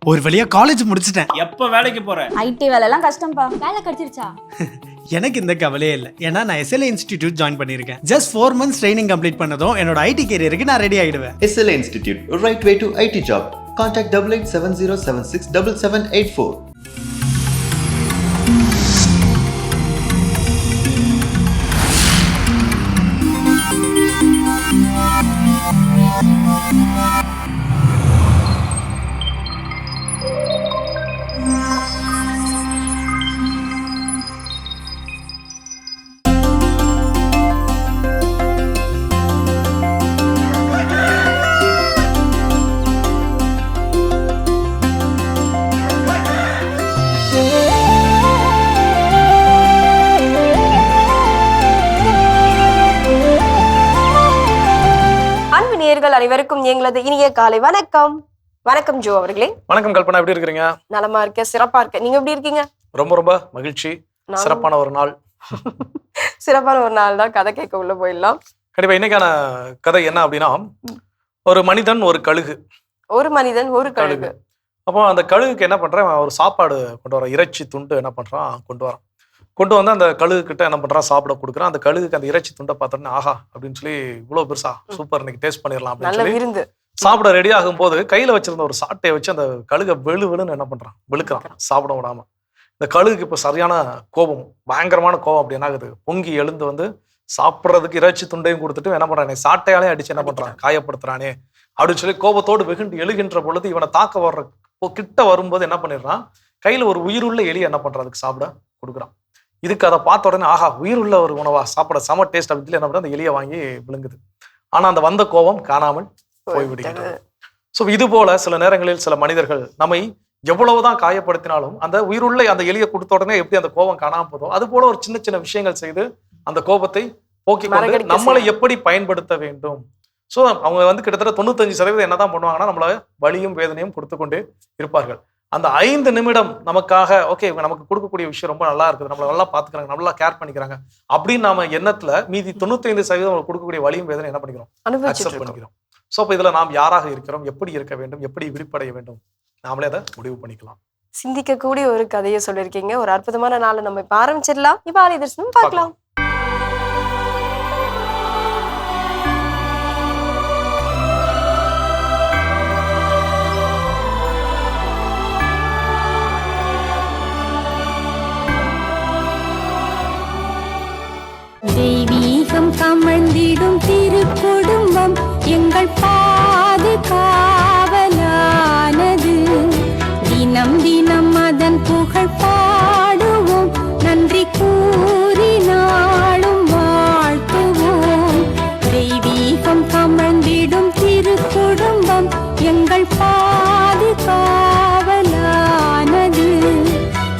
ஒரு வழியா காலேஜ் முடிச்சிட்டேன். எப்ப வேலைக்கு போற? ஐடி வேலைலாம் கஷ்டம்பா. வேலை கிடைச்சிருச்சா? எனக்கு இந்த கவலையே இல்லை, ஏன்னா நான் SLA இன்ஸ்டிடியூட் ஜாயின் பண்ணியிருக்கேன். ஜஸ்ட் 4 months ட்ரைனிங் கம்ப்ளீட் பண்ணதும் என்னோட ஐடி கேரியருக்கு நான் ரெடி ஆயிடுவேன். SLA Institute, a right way to IT job. Contact 8870767784. அனைவருக்கும் எங்களது இனிய காலை வணக்கம். வணக்கம் ஜோ அவர்களே. வணக்கம் கல்பனா, எப்படி இருக்கீங்க? நலமா இருக்க, சிறப்பா இருக்க. நீங்க எப்படி இருக்கீங்க? ரொம்ப மகிழ்ச்சி. சிறப்பான ஒரு நாள். சிறப்பான ஒரு நாள் தான். கதை கேட்க உள்ள போயிடலாம். கண்டிப்பா. இன்னைக்கான கதை என்ன அப்படின்னா, ஒரு மனிதன் ஒரு கழுகு. ஒரு மனிதன் ஒரு கழுகு. அப்போ அந்த கழுகுக்கு என்ன பண்றான், ஒரு சாப்பாடு கொண்டு வரான், இறைச்சி துண்டு என்ன பண்றான் கொண்டு வந்து அந்த கழுகு கிட்ட என்ன பண்றான், சாப்பிட கொடுக்குறான். அந்த கழுகுக்கு அந்த இறைச்சி துண்டை பார்த்தோன்னே ஆஹா அப்படின்னு சொல்லி, இவ்வளவு பெருசா, சூப்பர், இன்னைக்கு டேஸ்ட் பண்ணிடலாம் அப்படின்னு சொல்லி சாப்பிட ரெடி ஆகும் போது கையில வச்சிருந்த ஒரு சாட்டையை வச்சு அந்த கழுகை வெளுன்னு என்ன பண்றான், வெளுக்கிறான், சாப்பிட விடாம. இந்த கழுகுக்கு இப்ப சரியான கோபம், பயங்கரமான கோபம். அப்படி என்ன ஆகுது, பொங்கி எழுந்து வந்து சாப்பிட்றதுக்கு இறைச்சி துண்டையும் கொடுத்துட்டு என்ன பண்றானே, சாட்டையாலே அடிச்சு என்ன பண்றான், காயப்படுத்துறானே அப்படின்னு சொல்லி கோபத்தோடு வெகுண்டு எழுகின்ற பொழுது இவனை தாக்க வர்ற கிட்ட வரும்போது என்ன பண்ணிடுறான், கையில ஒரு உயிருள்ள எலியை என்ன பண்றதுக்கு சாப்பிட கொடுக்குறான். இதுக்கு அதை பார்த்த உடனே ஆஹா, உயிருள்ள ஒரு உணவா, சாப்பிட செம டேஸ்ட் அப்படின்னு சொல்லி என்ன பண்ற, அந்த எலியை வாங்கி விழுங்குது. ஆனா அந்த வந்த கோபம் காணாமல் போய்விடுகிறது. ஸோ இது போல சில நேரங்களில் சில மனிதர்கள் நம்மை எவ்வளவுதான் காயப்படுத்தினாலும் அந்த உயிருள்ள அந்த எலியை கொடுத்த உடனே எப்படி அந்த கோபம் காணாமல் போதும், அது போல ஒரு சின்ன சின்ன விஷயங்கள் செய்து அந்த கோபத்தை போக்கி கொண்டு நம்மளை எப்படி பயன்படுத்த வேண்டும். ஸோ அவங்க வந்து கிட்டத்தட்ட 95% என்னதான் பண்ணுவாங்கன்னா, நம்மள வலியும் வேதனையும் கொடுத்து கொண்டே இருப்பார்கள். அந்த 5 நிமிடம் நமக்காக ஓகே, நமக்கு கொடுக்கக்கூடிய விஷயம் ரொம்ப நல்லா இருக்குது, நம்மளை நல்லா பார்த்துக்கிறாங்க, நல்லா கேர் பண்ணிக்கிறாங்க அப்படின்னு நாம எண்ணத்துல மீதி 95% கொடுக்கக்கூடிய வலியும் வேதனை என்ன பண்ணிக்கிறோம், அக்செப்ட் பண்ணிக்கிறோம். ஸோ அப்போ இதுல நாம் யாராக இருக்கிறோம், எப்படி இருக்க வேண்டும், எப்படி விழிப்படைய வேண்டும், நாமளே அதை முடிவு பண்ணிக்கலாம். சிந்திக்கக்கூடிய ஒரு கதையை சொல்லியிருக்கீங்க. ஒரு அற்புதமான நாளை நம்ம இப்ப ஆரம்பிச்சிடலாம். இப்ப ஆலய தரிசனம் பார்க்கலாம். தெய்வீகம் கமழ்ந்திடும் திருக்குடும்பம் எங்கள் பாதுகாவலானது. தினம் தினம் அதன் புகழ் பாடுவோம், நன்றி கூறி நாளும் வாழ்த்துவோம். தெய்வீகம் கமழ்ந்திடும் திருக்குடும்பம் எங்கள் பாதுகாவலானது.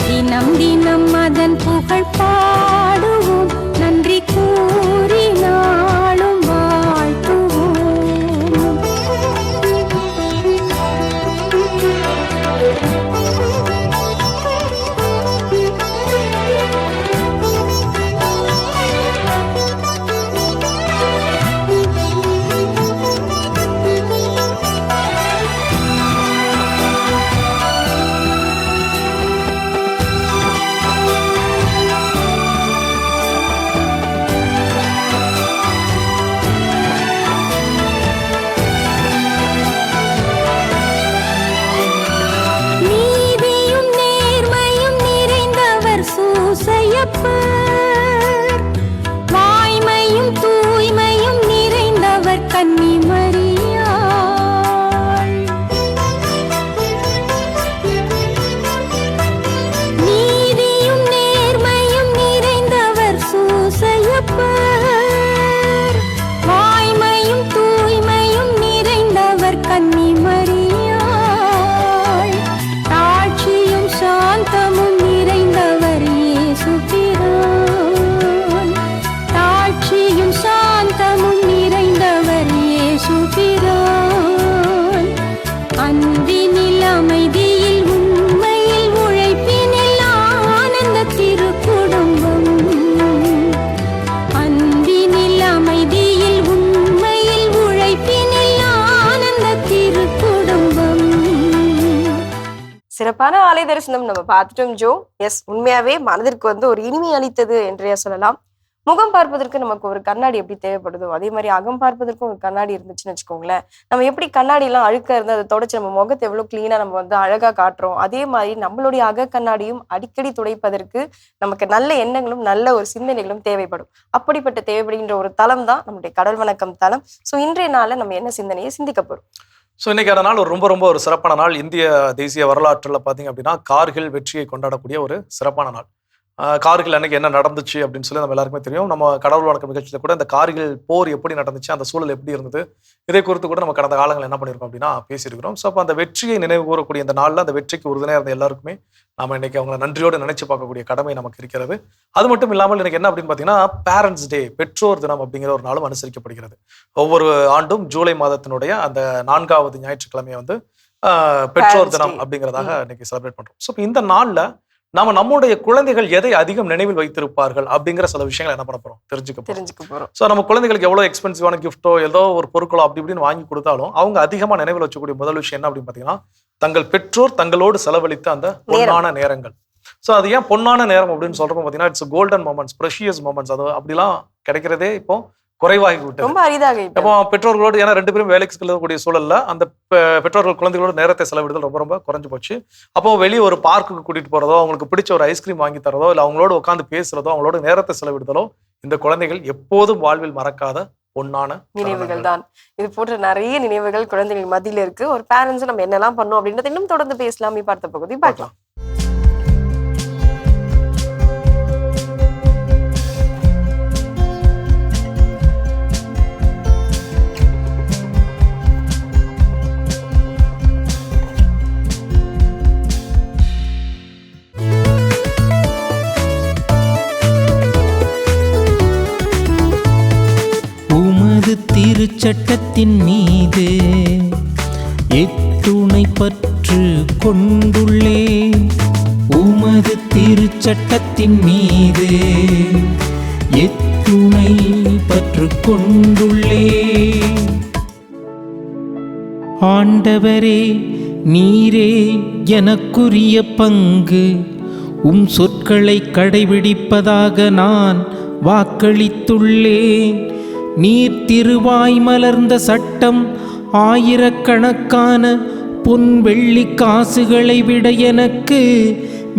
தினம் தினம் அதன் புகழ் பாடுவோம், நன்றி கூறி நாளும் வாழ்த்துவோம். வாய்மையும் தூய்மையும் நிறைந்தவர் கன்னி மரியாள். நீதியும் நேர்மையும் நிறைந்தவர் சூசையப்பர். வாய்மையும் தூய்மையும் நிறைந்தவர் கன்னி மரியாள். தாட்சியும் சாந்தமும் நிறைந்தவர் இயேசு பிரான். சிறப்பான ஆலய தரிசனம் நம்ம பார்த்துட்டோம் ஜோ. எஸ், உண்மையாவே மனதிற்கு வந்து ஒரு இனிமை அளித்தது என்றே சொல்லலாம். முகம் பார்ப்பதற்கு நமக்கு ஒரு கண்ணாடி எப்படி தேவைப்படுதோ அதே மாதிரி அகம் பார்ப்பதற்கும் ஒரு கண்ணாடி இருந்துச்சுன்னு வச்சுக்கோங்களேன். நம்ம எப்படி கண்ணாடி எல்லாம் அழுக்கா இருந்தா அதை தொடச்சு நம்ம முகத்தை எவ்வளவு கிளீனா நம்ம வந்து அழகா காட்டுறோம், அதே மாதிரி நம்மளுடைய அக கண்ணாடியும் அடிக்கடி துடைப்பதற்கு நமக்கு நல்ல எண்ணங்களும் நல்ல ஒரு சிந்தனைகளும் தேவைப்படும். அப்படிப்பட்ட தேவைப்படுகின்ற ஒரு தளம் தான் நம்முடைய கடல் வணக்கம் தளம். ஸோ இன்றைய நாள்ல நம்ம என்ன சிந்தனையை சிந்திக்க போறோம்? ஸோ இன்னைக்கான நாள் ஒரு ரொம்ப ஒரு சிறப்பான நாள். இந்திய தேசிய வரலாற்றில் பார்த்தீங்க அப்படின்னா கார்கில் வெற்றியை கொண்டாடக்கூடிய ஒரு சிறப்பான நாள். கார்கில் அன்னைக்கு என்ன நடந்துச்சு அப்படின்னு சொல்லி நம்ம எல்லாருக்குமே தெரியும். நம்ம கடவுள் வணக்கம் நிகழ்ச்சியில் கூட இந்த கார்கில் போர் எப்படி நடந்துச்சு, அந்த சூழல் எப்படி இருந்தது, இதை குறித்து கூட நம்ம கடந்த காலங்கள் என்ன பண்ணியிருக்கோம் அப்படின்னா பேசியிருக்கிறோம். ஸோ அப்போ அந்த வெற்றியை நினைவு கூறக்கூடிய இந்த நாளில் அந்த வெற்றிக்கு உறுதுணையாக இருந்த எல்லாருக்குமே நம்ம இன்னைக்கு அவங்களை நன்றியோடு நினைச்சு பார்க்கக்கூடிய கடமை நமக்கு இருக்கிறது. அது மட்டும் இல்லாமல் எனக்கு என்ன அப்படின்னு பார்த்தீங்கன்னா பேரண்ட்ஸ் டே, பெற்றோர் தினம் அப்படிங்கிற ஒரு நாளும் அனுசரிக்கப்படுகிறது. ஒவ்வொரு ஆண்டும் ஜூலை மாதத்தினுடைய அந்த 4வது ஞாயிற்றுக்கிழமையை வந்து பெற்றோர் தினம் அப்படிங்கிறதாக இன்னைக்கு செலிப்ரேட் பண்றோம். ஸோ இந்த நாளில் நம்முடைய குழந்தைகள் எதை அதிகம் நினைவில் வைத்திருப்பார்கள் அப்படிங்கிற சில விஷயங்கள் என்ன பண்ண போறோம் தெரிஞ்சுக்க போறோம். ஸோ நம்ம குழந்தைகளுக்கு எவ்வளவு எக்ஸ்பென்சிவான கிஃப்டோ ஏதோ ஒரு பொருட்களோ அப்படி இப்படின்னு வாங்கி கொடுத்தாலும் அவங்க அதிகமா நினைவில் வச்சக்கூடிய முதல் விஷயம் என்ன அப்படின்னு பாத்தீங்கன்னா தங்கள் பெற்றோர் தங்களோடு செலவழித்த அந்த பொன்னான நேரங்கள். ஸோ அது ஏன் பொன்னான நேரம் அப்படின்னு சொல்றப்போ பாத்தீங்கன்னா it's golden moments, precious moments. அது அப்படிலாம் கிடைக்கிறதே இப்போ குறைவாகி விட்டது. ரொம்ப அரிதாக இப்போ பெற்றோர்களோடு, ஏன்னா 2 பேரும் வேலைக்கு செல்லக்கூடிய சூழல்ல அந்த பெற்றோர்கள் குழந்தைகளோட நேரத்தை செலவிடுதல் ரொம்ப குறைஞ்சு போச்சு. அப்போ வெளியே ஒரு பார்க்குக்கு கூட்டிட்டு போறதோ, அவங்களுக்கு பிடிச்ச ஒரு ஐஸ்கிரீம் வாங்கி தரதோ, இல்லை அவங்களோட உட்காந்து பேசுறதோ, அவங்களோட நேரத்தை செலவிடுதலோ இந்த குழந்தைகள் எப்போதும் வாழ்வில் மறக்காத பொன்னான நினைவுகள் தான். இது போன்ற நிறைய நினைவுகள் குழந்தைகள் மத்தியில இருக்கு. ஒரு பேரண்ட்ஸ் நம்ம என்னெல்லாம் பண்ணோம் அப்படின்றத இன்னும் தொடர்ந்து பேசலாம். பார்த்த பகுதி பார்க்கலாம். திருச்சட்டத்தின் மீது எத்துணை பற்று கொண்டுள்ளே, உமது திருச்சட்டத்தின் மீது எத்துணை பற்று கொண்டுள்ளே. ஆண்டவரே, நீரே எனக்குரிய பங்கு, சொற்களை கடைபிடிப்பதாக நான் வாக்களித்துள்ளேன். நீர் திருவாய் மலர்ந்த சட்டம் ஆயிரக்கணக்கான பொன் வெள்ளி காசுகளை விட எனக்கு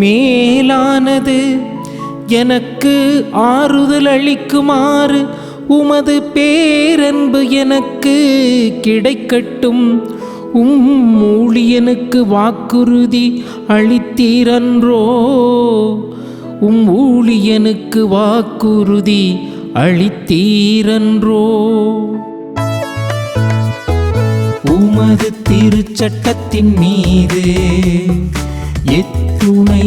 மேலானது. எனக்கு ஆறுதல் அளிக்குமாறு உமது பேரன்பு எனக்கு கிடைக்கட்டும். ஊழியனுக்கு வாக்குறுதி அளித்தீரன்றோ, ஊழியனுக்கு வாக்குறுதி அளித்தீரன்றோ. உமது திருச்சட்டத்தின் மீது எத்துணை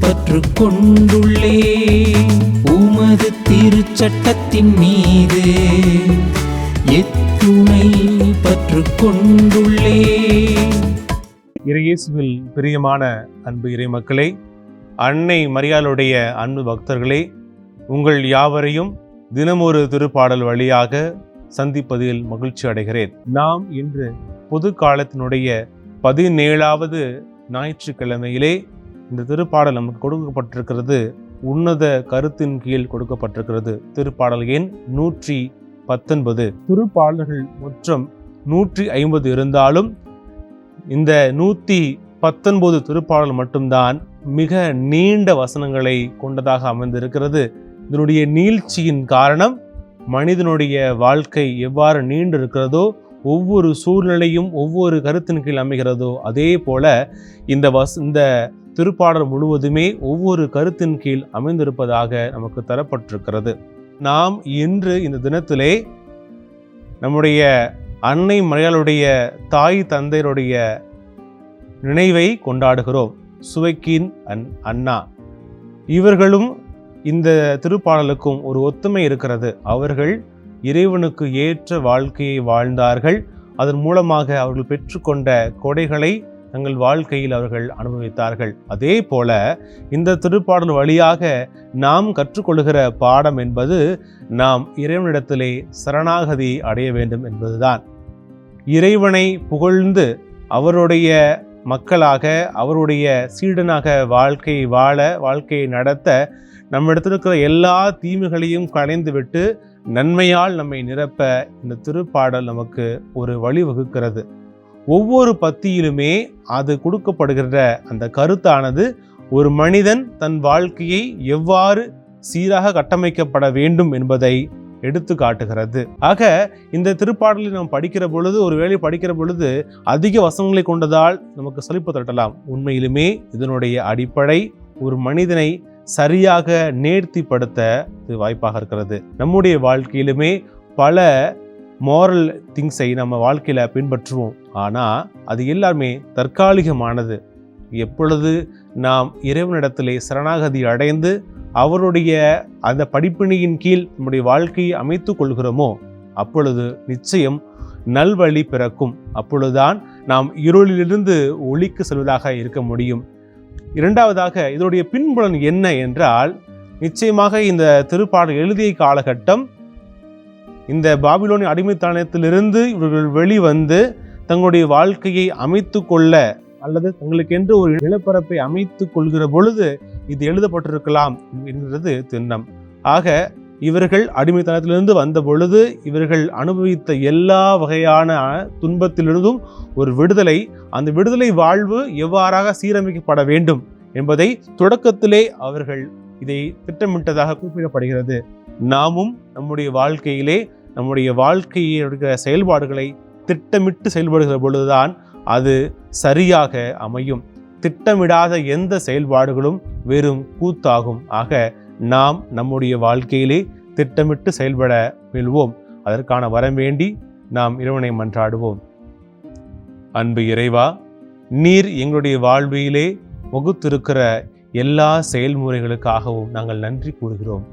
பற்று கொண்டுள்ளே, உமது திருச்சட்டத்தின் மீது எத்துணை பற்று கொண்டுள்ளே. இறையேசுவில் பிரியமான அன்பு இறை மக்களே, அன்னை மரியாளுடைய அன்பு பக்தர்களே, உங்கள் யாவரையும் தினமொரு திருப்பாடல் வழியாக சந்திப்பதில் மகிழ்ச்சி அடைகிறேன். நாம் இன்று பொது காலத்தினுடைய 17வது ஞாயிற்றுக்கிழமையிலே இந்த திருப்பாடல் நமக்கு கொடுக்கப்பட்டிருக்கிறது. உன்னத கருத்தின் கீழ் கொடுக்கப்பட்டிருக்கிறது. திருப்பாடல் எண் 119. திருப்பாடல்கள் மொத்தம் 150 இருந்தாலும் இந்த 119 திருப்பாடல் மட்டும்தான் மிக நீண்ட வசனங்களை கொண்டதாக அமைந்திருக்கிறது. இதனுடைய நீட்சியின் காரணம் மனிதனுடைய வாழ்க்கை எவ்வாறு நீண்டு இருக்கிறதோ, ஒவ்வொரு சூழ்நிலையும் ஒவ்வொரு கருத்தின் கீழ் அமைகிறதோ, அதே போல இந்த திருப்பாடல் முழுவதுமே ஒவ்வொரு கருத்தின் கீழ் அமைந்திருப்பதாக நமக்கு தரப்பட்டிருக்கிறது. நாம் இன்று இந்த தினத்திலே நம்முடைய அன்னை மரியாளுடைய தாய் தந்தையருடைய நினைவை கொண்டாடுகிறோம். சுவைக்கின் அண்ணா, இவர்களும் இந்த திருப்பாடலுக்கும் ஒரு ஒத்துமை இருக்கிறது. அவர்கள் இறைவனுக்கு ஏற்ற வாழ்க்கையை வாழ்ந்தார்கள். அதன் மூலமாக அவர்கள் பெற்றுக்கொண்ட கொடைகளை தங்கள் வாழ்க்கையில் அவர்கள் அனுபவித்தார்கள். அதே போல இந்த திருப்பாடல் வழியாக நாம் கற்றுக்கொள்கிற பாடம் என்பது நாம் இறைவனிடத்திலே சரணாகதி அடைய வேண்டும் என்பதுதான். இறைவனை புகழ்ந்து அவருடைய மக்களாக, அவருடைய சீடனாக வாழ்க்கையை நடத்த நம்மிடத்தில் இருக்கிற எல்லா தீமைகளையும் களைந்து விட்டு நன்மையால் நம்மை நிரப்ப இந்த திருப்பாடல் நமக்கு ஒரு வழி வகுக்கிறது. ஒவ்வொரு பத்தியிலுமே அது கொடுக்கப்படுகிற அந்த கருத்தானது ஒரு மனிதன் தன் வாழ்க்கையை எவ்வாறு சீராக கட்டமைக்கப்பட வேண்டும் என்பதை எடுத்து காட்டுகிறது. ஆக இந்த திருப்பாடலை நாம் படிக்கிற பொழுது அதிக வசனங்களை கொண்டதால் நமக்கு சலிப்பு தட்டலாம். உண்மையிலுமே இதனுடைய அடிப்படை ஒரு மனிதனை சரியாக நேர்த்திப்படுத்த இது வாய்ப்பாக இருக்கிறது. நம்முடைய வாழ்க்கையிலுமே பல மாரல் திங்ஸை நம்ம வாழ்க்கையில பின்பற்றுவோம். ஆனால் அது எல்லாமே தற்காலிகமானது. எப்பொழுது நாம் இறைவனிடத்திலே சரணாகதி அடைந்து அவருடைய அந்த படிப்பினையின் கீழ் நம்முடைய வாழ்க்கையை அமைத்து கொள்கிறோமோ அப்பொழுது நிச்சயம் நல்வழி பிறக்கும். அப்பொழுதுதான் நாம் இருளிலிருந்து ஒளிக்கு செல்வதாக இருக்க முடியும். இரண்டாவதாக இதனுடைய பின்புலன் என்ன என்றால், நிச்சயமாக இந்த திருப்பாடல் எழுதிய காலகட்டம் இந்த பாபிலோனிய அடிமைத்தனத்திலிருந்து இவர்கள் வெளிவந்து தங்களுடைய வாழ்க்கையை அமைத்து கொள்ள அல்லது தங்களுக்கென்று ஒரு நிலப்பரப்பை அமைத்து கொள்கிற பொழுது இது எழுதப்பட்டிருக்கலாம் என்கிறது திண்ணம். ஆக இவர்கள் அடிமைத்தனத்திலிருந்து வந்த பொழுது இவர்கள் அனுபவித்த எல்லா வகையான துன்பத்திலிருந்தும் ஒரு விடுதலை, அந்த விடுதலை வாழ்வு எவ்வாறாக சீரமைக்கப்பட வேண்டும் என்பதை தொடக்கத்திலே அவர்கள் இதை திட்டமிட்டதாக குறிப்பிடப்படுகிறது. நாமும் நம்முடைய வாழ்க்கையிலே நம்முடைய வாழ்க்கையை செயல்பாடுகளை திட்டமிட்டு செயல்படுகிற பொழுதுதான் அது சரியாக அமையும். திட்டமிடாத எந்த செயல்பாடுகளும் வெறும் கூத்தாகும். ஆக நாம் நம்முடைய வாழ்க்கையிலே திட்டமிட்டு செயல்பட முயல்வோம். அதற்கான வரம் வேண்டி நாம் இறைவனை மன்றாடுவோம். அன்பு இறைவா, நீர் எங்களுடைய வாழ்விலே வகுத்திருக்கிற எல்லா செயல்முறைகளுக்காகவும் நாங்கள் நன்றி கூறுகிறோம்.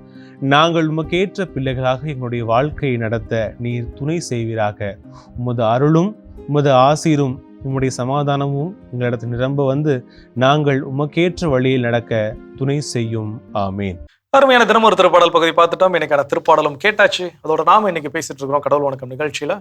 நாங்கள் உமக்கேற்ற பிள்ளைகளாக எங்களுடைய வாழ்க்கையை நடத்த நீர் துணை செய்வீராக. உமது அருளும் உமது ஆசீரும் உம்முடைய சமாதானமும் எங்களிடத்தில் நிரம்ப வந்து நாங்கள் உமக்கேற்ற வழியில் நடக்க துணை செய்யும். ஆமேன். அருமையான தினம் ஒரு திருப்பாடல் பகுதி பார்த்துட்டோம். இன்னைக்கான திருப்பாடலும் கேட்டாச்சு. அதோட நாம இன்னைக்கு பேசிட்டு இருக்கிறோம் கடவுள் வணக்கம் நிகழ்ச்சியில.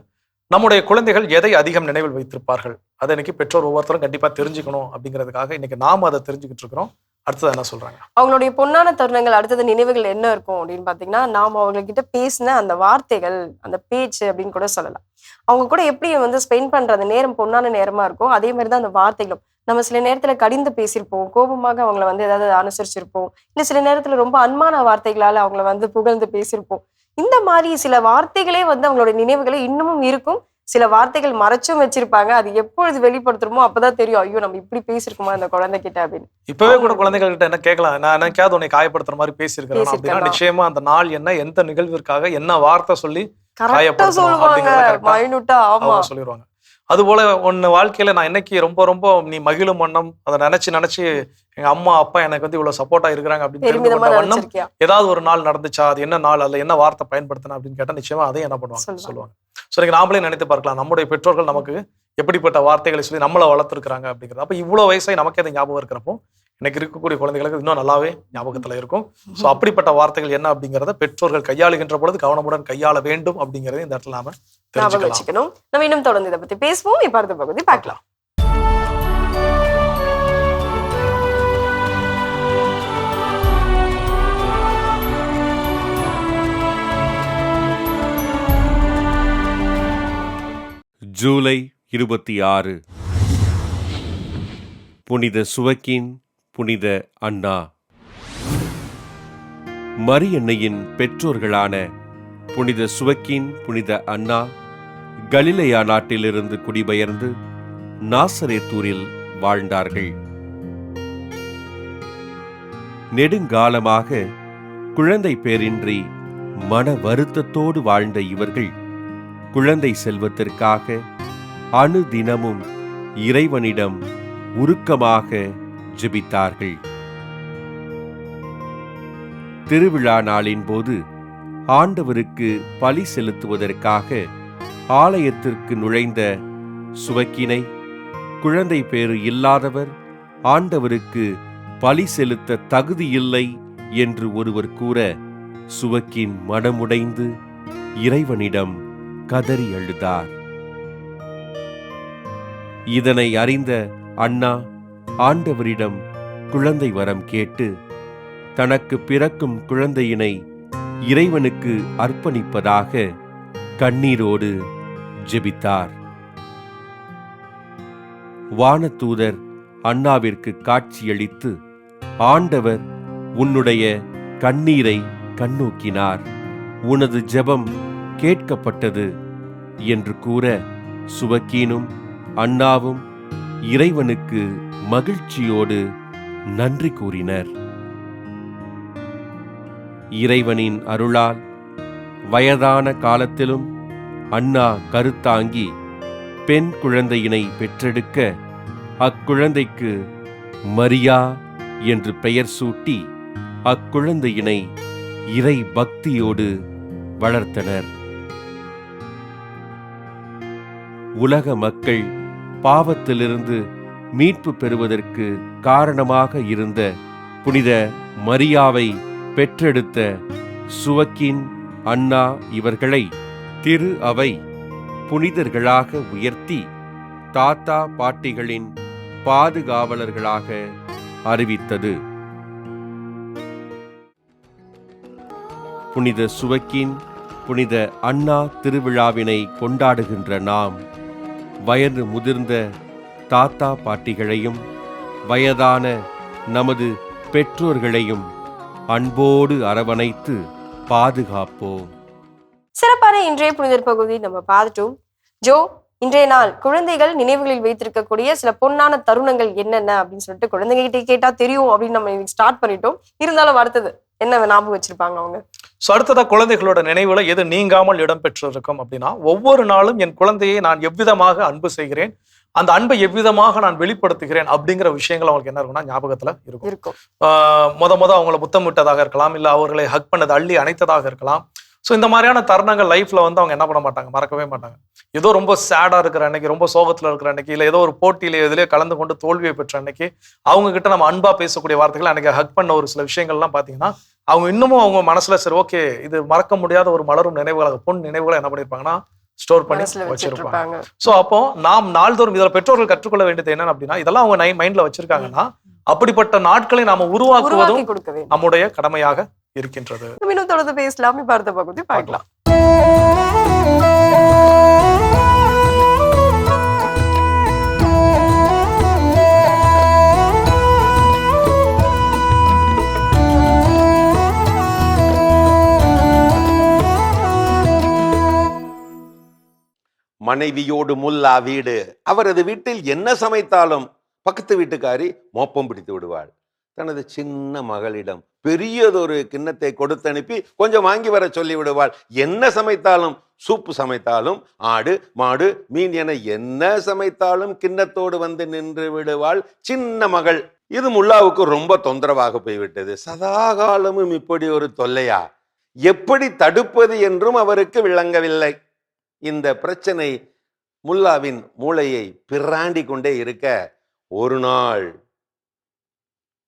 நம்முடைய குழந்தைகள் எதை அதிகம் நினைவில் வைத்திருப்பார்கள், அதை இன்னைக்கு பெற்றோர் ஒவ்வொருத்தரும் கண்டிப்பா தெரிஞ்சுக்கணும் அப்படிங்கிறதுக்காக இன்னைக்கு நாம அதை தெரிஞ்சுக்கிட்டு இருக்கிறோம். அடுத்தது என்ன சொல்றாங்க? அவங்களுடைய பொன்னான தருணங்கள், அடுத்தது நினைவுகள் என்ன இருக்கும் அப்படின்னு பாத்தீங்கன்னா, நாம அவங்ககிட்ட பேசின அந்த வார்த்தைகள், அந்த பேச்சு அப்படின்னு கூட சொல்லலாம். அவங்க கூட எப்படி ஸ்பெண்ட் பண்ற அந்த நேரம் பொன்னான நேரமா இருக்கும். அதே மாதிரிதான் அந்த வார்த்தைகளும். நம்ம சில நேரத்துல கடிந்து பேசியிருப்போம், கோபமாக அவங்கள ஏதாவது அனுசரிச்சிருப்போம், இல்ல சில நேரத்துல ரொம்ப அன்பான வார்த்தைகளால அவங்கள புகழ்ந்து பேசியிருப்போம். இந்த மாதிரி சில வார்த்தைகளே அவங்களோட நினைவுகளே இன்னமும் இருக்கும். சில வார்த்தைகள் மறைச்சும் வச்சிருப்பாங்க. அது எப்பொழுது வெளிப்படுத்துறோமோ அப்பதான் தெரியும், ஐயோ நம்ம இப்படி பேசிருக்கோமா அந்த குழந்தைகிட்ட அப்படின்னு. இப்பவே கூட குழந்தைகள் கிட்ட என்ன கேட்கலாம், நான் என்னைக்காவது உன்னை காயப்படுத்துற மாதிரி பேசியிருக்கிறேன் அப்படின்னா நிச்சயமா அந்த நாள் என்ன, எந்த நிகழ்விற்காக என்ன வார்த்தை சொல்லி சொல்லிடுவாங்க. அது போல ஒன்னு வாழ்க்கையில நான் இன்னைக்கு ரொம்ப ரொம்ப நீ மகிழும் வண்ணம் அதை நினைச்சு எங்க அம்மா அப்பா எனக்கு இவ்வளவு சப்போர்ட்டா இருக்கிறாங்க அப்படின்னு வண்ணம் ஏதாவது ஒரு நாள் நடந்துச்சா, அது என்ன நாள், அதுல என்ன வார்த்தை பயன்படுத்தினா அப்படின்னு கேட்டா நிச்சயமா அதை என்ன பண்ணுவாங்க சொல்லுவாங்க. ஸோ நீங்க நாமளே நினைத்து பார்க்கலாம், நம்முடைய பெற்றோர்கள் நமக்கு எப்படிப்பட்ட வார்த்தைகளை சொல்லி நம்மளை வளர்த்துருக்காங்க அப்படிங்கிறது. அப்ப இவ்வளவு வயசாக நமக்கே அது ஞாபகம் இருக்கிறப்போ இன்னைக்கு இருக்கக்கூடிய குழந்தைகளுக்கு இன்னும் நல்லாவே ஞாபகத்துல இருக்கும். ஸோ அப்படிப்பட்ட வார்த்தைகள் என்ன அப்படிங்கிறத பெற்றோர்கள் கையாளுகின்ற பொழுது கவனமுடன் கையாள வேண்டும் அப்படிங்கறத இந்த இடத்துல நாம தெரிஞ்சுக்கணும். நம்ம இன்னும் தொடர்ந்து இதை பத்தி பேசுவோம். இப்ப அடுத்த பகுதி பார்க்கலாம். ஜூலை 26 புனித சுவக்கின் புனித அன்னா. மரியன்னையின் பெற்றோர்களான புனித சுவக்கின் புனித அன்னா கலிலேயா நாட்டிலிருந்து குடிபெயர்ந்து நாசரேத்தூரில் வாழ்ந்தார்கள். நெடுங்காலமாக குழந்தை பேரின்றி மன வருத்தத்தோடு வாழ்ந்த இவர்கள் குழந்தை செல்வத்திற்காக அனுதினமும் இறைவனிடம் உருக்கமாக ஜெபித்தார்கள். திருவிழா நாளின் போது ஆண்டவருக்கு பலி செலுத்துவதற்காக ஆலயத்திற்கு நுழைந்த சுவக்கினை, குழந்தை பேறு இல்லாதவர் ஆண்டவருக்கு பலி செலுத்த தகுதியில்லை என்று ஒருவர் கூற சுவக்கின் மனமுடைந்து இறைவனிடம் கதறி அழுதார். இதனை அறிந்த அண்ணா ஆண்டவரிடம் குழந்தை வரம் கேட்டு தனக்கு பிறக்கும் குழந்தையினை இறைவனுக்கு அர்ப்பணிப்பதாக கண்ணீரோடு ஜெபித்தார். வானதூதர் அண்ணாவிற்கு காட்சியளித்து, ஆண்டவர் உன்னுடைய கண்ணீரை கண்ணோக்கினார், உனது ஜெபம் கேட்கப்பட்டது என்று கூற சுவக்கீனும் அண்ணாவும் இறைவனுக்கு மகிழ்ச்சியோடு நன்றி கூறினர். இறைவனின் அருளால் வயதான காலத்திலும் அண்ணா கருத்தாங்கி பெண் குழந்தையினை பெற்றெடுக்க அக்குழந்தைக்கு மரியா என்று பெயர் சூட்டி அக்குழந்தையினை இறை பக்தியோடு வளர்த்தனர். உலக மக்கள் பாவத்திலிருந்து மீட்பு பெறுவதற்கு காரணமாக இருந்த புனித மரியாவை பெற்றெடுத்த சுவக்கின் அண்ணா இவர்களை திரு அவை புனிதர்களாக உயர்த்தி தாத்தா பாட்டிகளின் பாதுகாவலர்களாக அறிவித்தது. புனித சுவக்கின் புனித அண்ணா திருவிழாவினை கொண்டாடுகின்ற நாம் வயது முதிர்ந்த தாத்தா பாட்டிகளையும் வயதான நமது பெற்றோர்களையும் அன்போடு அரவணைத்து பாதுகாப்போம். சிறப்பான இன்றைய புனிதர் பகுதி நம்ம பார்த்துட்டோம். ஜோ, இன்றைய நாள் குழந்தைகள் நினைவுகளில் வைத்திருக்கக்கூடிய சில பொன்னான தருணங்கள் என்னென்ன அப்படின்னு சொல்லிட்டு குழந்தைங்க கிட்டே கேட்டா தெரியும் அப்படின்னு நம்ம ஸ்டார்ட் பண்ணிட்டோம். இருந்தாலும் அடுத்தது என்ன ஞாபகம் வச்சிருப்பாங்க அவங்க? ஸோ அடுத்ததா குழந்தைகளோட நினைவுல எது நீங்காமல் இடம்பெற்றிருக்கும் அப்படின்னா, ஒவ்வொரு நாளும் என் குழந்தையை நான் எவ்விதமாக அன்பு செய்கிறேன், அந்த அன்பை எவ்விதமாக நான் வெளிப்படுத்துகிறேன் அப்படிங்கிற விஷயங்கள் அவங்களுக்கு என்ன இருக்கும்னா ஞாபகத்துல இருக்கும். முத அவங்கள முத்தம் விட்டதாக இருக்கலாம், இல்ல அவர்களை ஹக் பண்ணது அள்ளி அணைத்ததாக இருக்கலாம். ஸோ இந்த மாதிரியான தருணங்கள் லைஃப்ல வந்து அவங்க என்ன பண்ண மாட்டாங்க, மறக்கவே மாட்டாங்க. ஏதோ ரொம்ப சேடா இருக்கிற அன்னைக்கு, ரொம்ப சோகத்துல இருக்கிற அன்னைக்கு, இல்லை ஏதோ ஒரு போட்டியில எதுலேயே கலந்து கொண்டு தோல்வியை பெற்ற அன்னைக்கு அவங்க கிட்ட நம்ம அன்பா பேசக்கூடிய வார்த்தைகள், அன்னைக்கு ஹக் பண்ண ஒரு சில விஷயங்கள்லாம் பாத்தீங்கன்னா அவங்க இன்னமும் அவங்க மனசுல சரி ஓகே இது மறக்க முடியாத ஒரு மலரும் நினைவுகளாக பொன் நினைவுகளை என்ன பண்ணிருப்பாங்கன்னா ஸ்டோர் பண்ணி வச்சிருப்பாங்க. சோ அப்போ நாம் நாள்தோறும் இதுல பெற்றோர்கள் கற்றுக்கொள்ள வேண்டியது என்னன்னு அப்படின்னா, இதெல்லாம் அவங்க மைண்ட்ல வச்சிருக்காங்கன்னா அப்படிப்பட்ட நாட்களை நாம உருவாக்குவதும் நம்முடைய கடமையாக இருக்கின்றது. இன்னும் தொடர்ந்து பேசலாம். இப்ப அடுத்த பகுதி பார்க்கலாம். மனைவியோடு முல்லா வீடு. அவரது வீட்டில் என்ன சமைத்தாலும் பக்கத்து வீட்டுக்காரி மோப்பம் பிடித்து விடுவாள். தனது சின்ன மகளிடம் பெரியதொரு கிண்ணத்தை கொடுத்து அனுப்பி கொஞ்சம் வாங்கி வர சொல்லி விடுவாள். என்ன சமைத்தாலும், சூப்பு சமைத்தாலும், ஆடு மாடு மீன் என என்ன சமைத்தாலும் கிண்ணத்தோடு வந்து நின்று விடுவாள் சின்ன மகள். இது முல்லாவுக்கு ரொம்ப தொந்தரவாக போய்விட்டது. சதாகாலமும் இப்படி ஒரு தொல்லையா? எப்படி தடுப்பது என்றும் அவருக்கு விளங்கவில்லை. இந்த பிரச்சனை முல்லாவின் மூளையை பிராண்டி கொண்டே இருக்க, ஒரு நாள்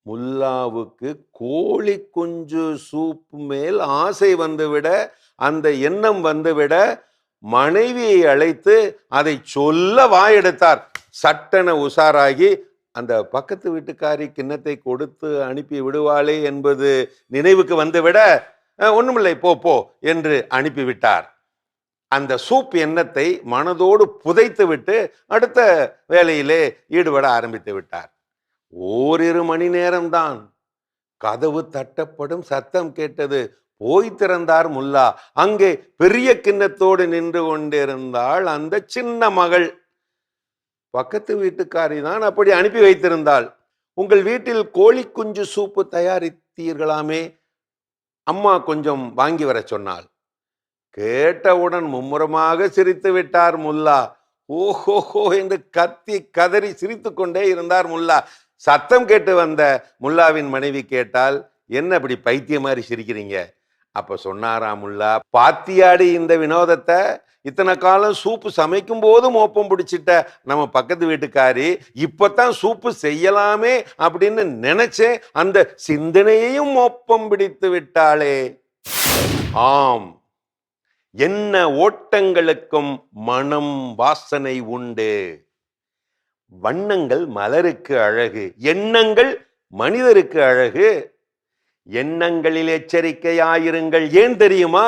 முல்லாவுக்கு கோழி குஞ்சு சூப்பு மேல் ஆசை வந்துவிட, அந்த எண்ணம் வந்துவிட மனைவியை அழைத்து அதை சொல்ல வாயெடுத்தார். சட்டென உஷாராகி அந்த பக்கத்து வீட்டுக்காரி கிண்ணத்தை கொடுத்து அனுப்பி விடுவாளே என்பது நினைவுக்கு வந்துவிட, ஒண்ணுமில்லை போ என்று அனுப்பிவிட்டார். அந்த சூப் எண்ணத்தை மனதோடு புதைத்து விட்டு அடுத்த வேலையிலே ஈடுபட ஆரம்பித்து விட்டார். ஓரிரு மணி நேரம்தான். கதவு தட்டப்படும் சத்தம் கேட்டது. போய் திறந்தார் முல்லா. அங்கே பெரிய கிண்ணத்தோடு நின்று கொண்டிருந்தாள் அந்த சின்ன மகள். பக்கத்து வீட்டுக்காரி தான் அப்படி அனுப்பி வைத்திருந்தாள். உங்கள் வீட்டில் கோழி குஞ்சு சூப்பு தயாரித்தீர்களாமே, அம்மா கொஞ்சம் வாங்கி வர சொன்னாள். கேட்டவுடன் மும்முரமாக சிரித்து விட்டார் முல்லா. ஓஹோஹோ என்று கத்தி கதறி சிரித்து கொண்டே இருந்தார் முல்லா. சத்தம் கேட்டு வந்த முல்லாவின் மனைவி கேட்டால், என்ன அப்படி பைத்திய மாதிரி சிரிக்கிறீங்க? அப்ப சொன்னாராம் முல்லா, பாத்தியாடி இந்த வினோதத்தை, இத்தனை காலம் சூப்பு சமைக்கும் போது மோப்பம் பிடிச்சிட்ட நம்ம பக்கத்து வீட்டுக்காரி இப்பதான் சூப்பு செய்யலாமே அப்படின்னு நினைச்சேன், அந்த சிந்தனையையும் மோப்பம் பிடித்து விட்டாளே. ஆம், என்ன ஓட்டங்களுக்கும் மனம் வாசனை உண்டு. வண்ணங்கள் மலருக்கு அழகு, எண்ணங்கள் மனிதருக்கு அழகு. எண்ணங்களில் எச்சரிக்கையாயிருங்கள். ஏன் தெரியுமா?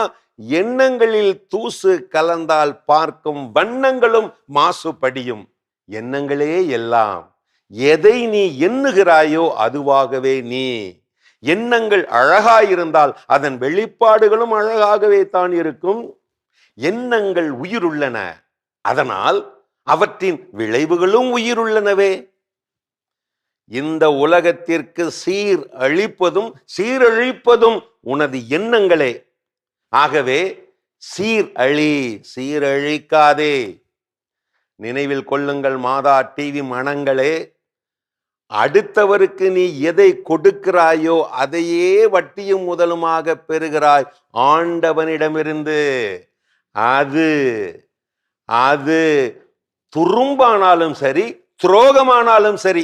எண்ணங்களில் தூசு கலந்தால் பார்க்கும் வண்ணங்களும் மாசுபடியும். எண்ணங்களே எல்லாம். எதை நீ எண்ணுகிறாயோ அதுவாகவே நீ. எண்ணங்கள் அழகாயிருந்தால் அதன் வெளிப்பாடுகளும் அழகாகவே தான் இருக்கும். எண்ணங்கள் உயிருள்ளன, அதனால் அவற்றின் விளைவுகளும் உயிருள்ளனவே. இந்த உலகத்திற்கு சீர் அளிப்பதும் சீரழிப்பதும் உனது எண்ணங்களே. ஆகவே சீரழிக்காதே. நினைவில் கொள்ளுங்கள் மாதா டிவி மனங்களே, அடுத்தவருக்கு நீ எதை கொடுக்கிறாயோ அதையே வட்டியும் முதலுமாக பெறுகிறாய் ஆண்டவனிடமிருந்து. அது அது துரும்பானாலும் சரி, துரோகமானாலும் சரி.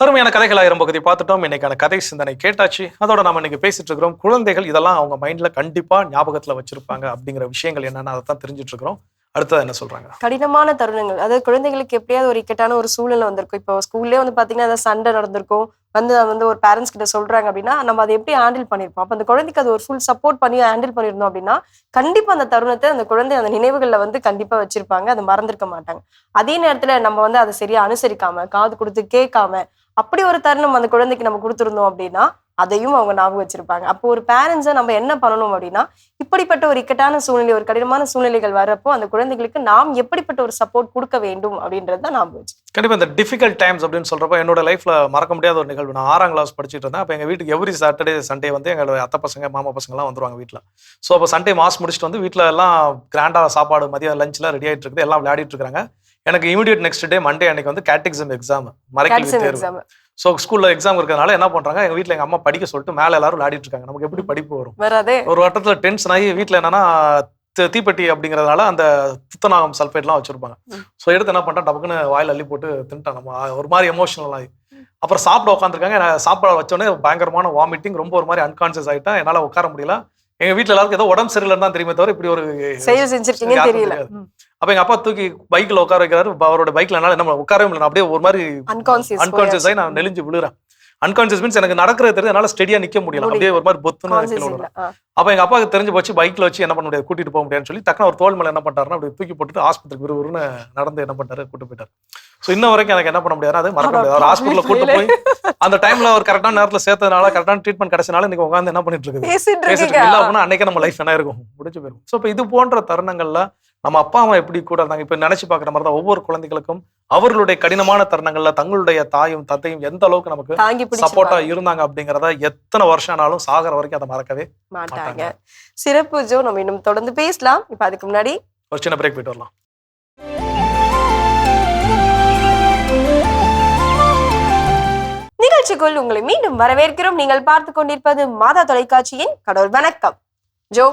அருமையான கதைகள் 1000 பகுதி பார்த்துட்டோம். இன்னைக்கான கதை சிந்தனை கேட்டாச்சு. அதோட நம்ம இன்னைக்கு பேசிட்டு இருக்கிறோம், குழந்தைகள் இதெல்லாம் அவங்க மைண்ட்ல கண்டிப்பா ஞாபகத்துல வச்சிருப்பாங்க அப்படிங்கிற விஷயங்கள் என்னன்னா அதை தான் தெரிஞ்சுட்டு இருக்கிறோம். அடுத்தது என்ன சொல்றாங்க? கடினமான தருணங்கள், அதாவது குழந்தைகளுக்கு எப்படியாவது ஒரு இக்கட்டான ஒரு சூழ்நிலை வந்திருக்கும். இப்போ ஸ்கூல்லே வந்து பாத்தீங்கன்னா ஏதாவது சண்டை நடந்திருக்கும், வந்து ஒரு பேரண்ட்ஸ் கிட்ட சொல்றாங்க அப்படின்னா நம்ம அதை எப்படி ஹேண்டில் பண்ணிருப்போம். அப்ப அந்த குழந்தைக்கு அது ஒரு ஃபுல் சப்போர்ட் பண்ணி ஹேண்டில் பண்ணிருந்தோம் அப்படின்னா கண்டிப்பா அந்த தருணத்தை அந்த குழந்தை அந்த நினைவுகள்ல வந்து கண்டிப்பா வச்சிருப்பாங்க, அதை மறந்திருக்க மாட்டாங்க. அதே நேரத்துல நம்ம வந்து அதை சரியா அனுசரிக்காம, காது கொடுத்து கேட்காம, அப்படி ஒரு தருணம் அந்த குழந்தைக்கு நம்ம கொடுத்துருந்தோம் அப்படின்னா அதையும் அவங்க ஞாபகம் வச்சிருப்பாங்க. அப்போ ஒரு பேரண்ட்ஸை நம்ம என்ன பண்ணணும் அப்படின்னா, இப்படிப்பட்ட ஒரு இக்கட்டான சூழ்நிலை, ஒரு கடினமான சூழ்நிலைகள் வரப்போ அந்த குழந்தைகளுக்கு நாம் எப்படிப்பட்ட ஒரு சப்போர்ட் கொடுக்க வேண்டும் அப்படின்றத ஞாபகம் வச்சு. கண்டிப்பா இந்த டிஃபிகல்ட் டைம்ஸ் அப்படின்னு சொல்றப்ப என்னோட லைஃப்ல மறக்க முடியாத ஒரு நிகழ்வு. நான் 6ஆம் கிளாஸ் படிச்சுட்டு இருந்தேன். அப்போ எங்க வீட்டுக்கு எவ்ரி சாட்டர்டே சண்டே வந்து எங்களோட அத்தை பசங்க மாமா பசங்க எல்லாம் வந்துருவாங்க வீட்டுல. ஸோ அப்போ சண்டே மாஸ் முடிச்சுட்டு வந்து வீட்டுல எல்லாம் கிராண்டா சாப்பாடு மதியம் லஞ்ச்லாம் ரெடி ஆயிட்டு இருக்குது, எல்லாம் விளையாடிட்டு இருக்காங்க. எனக்கு இமீடியட் நெக்ஸ்ட் டே மண்டே அன்னைக்கு வந்து கேட்டகிசம் எக்ஸாம், மறைக்கல்வி தேர்வு. ஸோ ஸ்கூல்ல எக்ஸாம் இருக்கிறதுனால என்ன பண்றாங்க, எங்க வீட்டுல எங்க அம்மா படிக்க சொல்லிட்டு மேல எல்லாரும் விளையாடிட்டு இருக்காங்க. நமக்கு எப்படி படிப்பு வரும்? ஒரு வட்டத்துல டென்ஷன் ஆகி வீட்டுல என்னன்னா தீப்பெட்டி அப்படிங்கிறதுனால அந்த துத்தநாகம் சல்ஃபேட்லாம் வச்சிருப்பாங்க. ஸோ எடுத்து என்ன பண்ணிட்டேன், டப்புக்குன்னு வாயில் அள்ளி போட்டு தின்ட்டான். நம்ம ஒரு மாதிரி எமோஷனல் ஆகி அப்புறம் சாப்பிட உட்காந்துருக்காங்க. சாப்பாடு வச்சோடனே பயங்கரமான வாமிட்டிங், ரொம்ப ஒரு மாதிரி அன்கான்சியஸ் ஆகிட்டேன். என்னால் உட்கார முடியல. எங்க வீட்டுல எல்லாருக்கும் ஏதோ உடம்பு சரியில்லைன்னு தான் தெரியுமே தவிர இப்படி ஒரு செயல் செஞ்சிருக்கீங்க தெரியல. அப்ப எங்க அப்பா தூக்கி பைக்ல உட்கார வைக்கிறாரு. அவரோட பைக்ல என்னால என்ன உட்காரவே முடியல, அப்படியே ஒரு மாதிரி அன்கான்சியஸ் ஆகி நான் நெலிஞ்சு விழுறேன். அன்கான்சியஸ் மீன்ஸ் எனக்கு நடக்கிறது தெரியுது, என்னால ஸ்டெடியா நிக்க முடியல, அப்படியே ஒரு மாதிரி பொத்துன்னு. அப்ப எங்க அப்பாவுக்கு தெரிஞ்சு போச்சு, பைக்ல வச்சு என்ன பண்ண முடியாது, கூட்டிட்டு போக முடியாதுன்னு சொல்லி டக்குனு ஒரு தோல் மேல என்ன பண்றாருன்னா அப்படி தூக்கி போட்டுட்டு ஆஸ்பத்திரிக்கு விறுவிறுன்னு நடந்து என்ன பண்ணாரு, கூட்டு போயிட்டாரு. ஸோ இன்ன வரைக்கும் எனக்கு என்ன பண்ண முடியாது, அது மறக்க முடியாது. அவர் ஹாஸ்பிட்டல கூட்டு போய் அந்த டைம்ல ஒரு கரெக்டான நேரத்துல சேர்த்ததுனால, கரெக்டான ட்ரீட்மெண்ட் கிடைச்சனால இன்னைக்கு உட்காந்து என்ன பண்ணிட்டு இருக்குது, பேசிட்டு இல்ல அப்படின்னா அன்னைக்கு நம்ம லைஃப் என்ன இருக்கும், முடிச்சு போயிருக்கும். ஸோ இப்போ இது போன்ற தருணங்கள்ல நம்ம அப்பா அம்மா எப்படி கூட இருந்தாங்க, இப்ப நினைச்சு பாக்குற மாதிரி தான் ஒவ்வொரு குழந்தைகளுக்கும் அவர்களுடைய கடினமான தருணங்கள்ல தங்களுடைய தாயும் தத்தையும் எந்த அளவுக்கு நமக்கு சப்போர்ட்டா இருந்தாங்க அப்படிங்கறத எத்தனை வருஷம் ஆனாலும் சாகர வரைக்கும் அதை மறக்கவே மாட்டாங்க. சிறப்பு ஜோ, நம்ம இன்னும் தொடர்ந்து பேசலாம். இப்ப அதுக்கு முன்னாடி ஒரு சின்ன பிரேக் போயிட்டு வரலாம். நிகழ்ச்சிக்குள் உங்களை மீண்டும் வரவேற்கிறோம். நீங்கள் பார்த்து கொண்டிருப்பது மாதா தொலைக்காட்சியின் கடவுள் வணக்கம். ஜோ,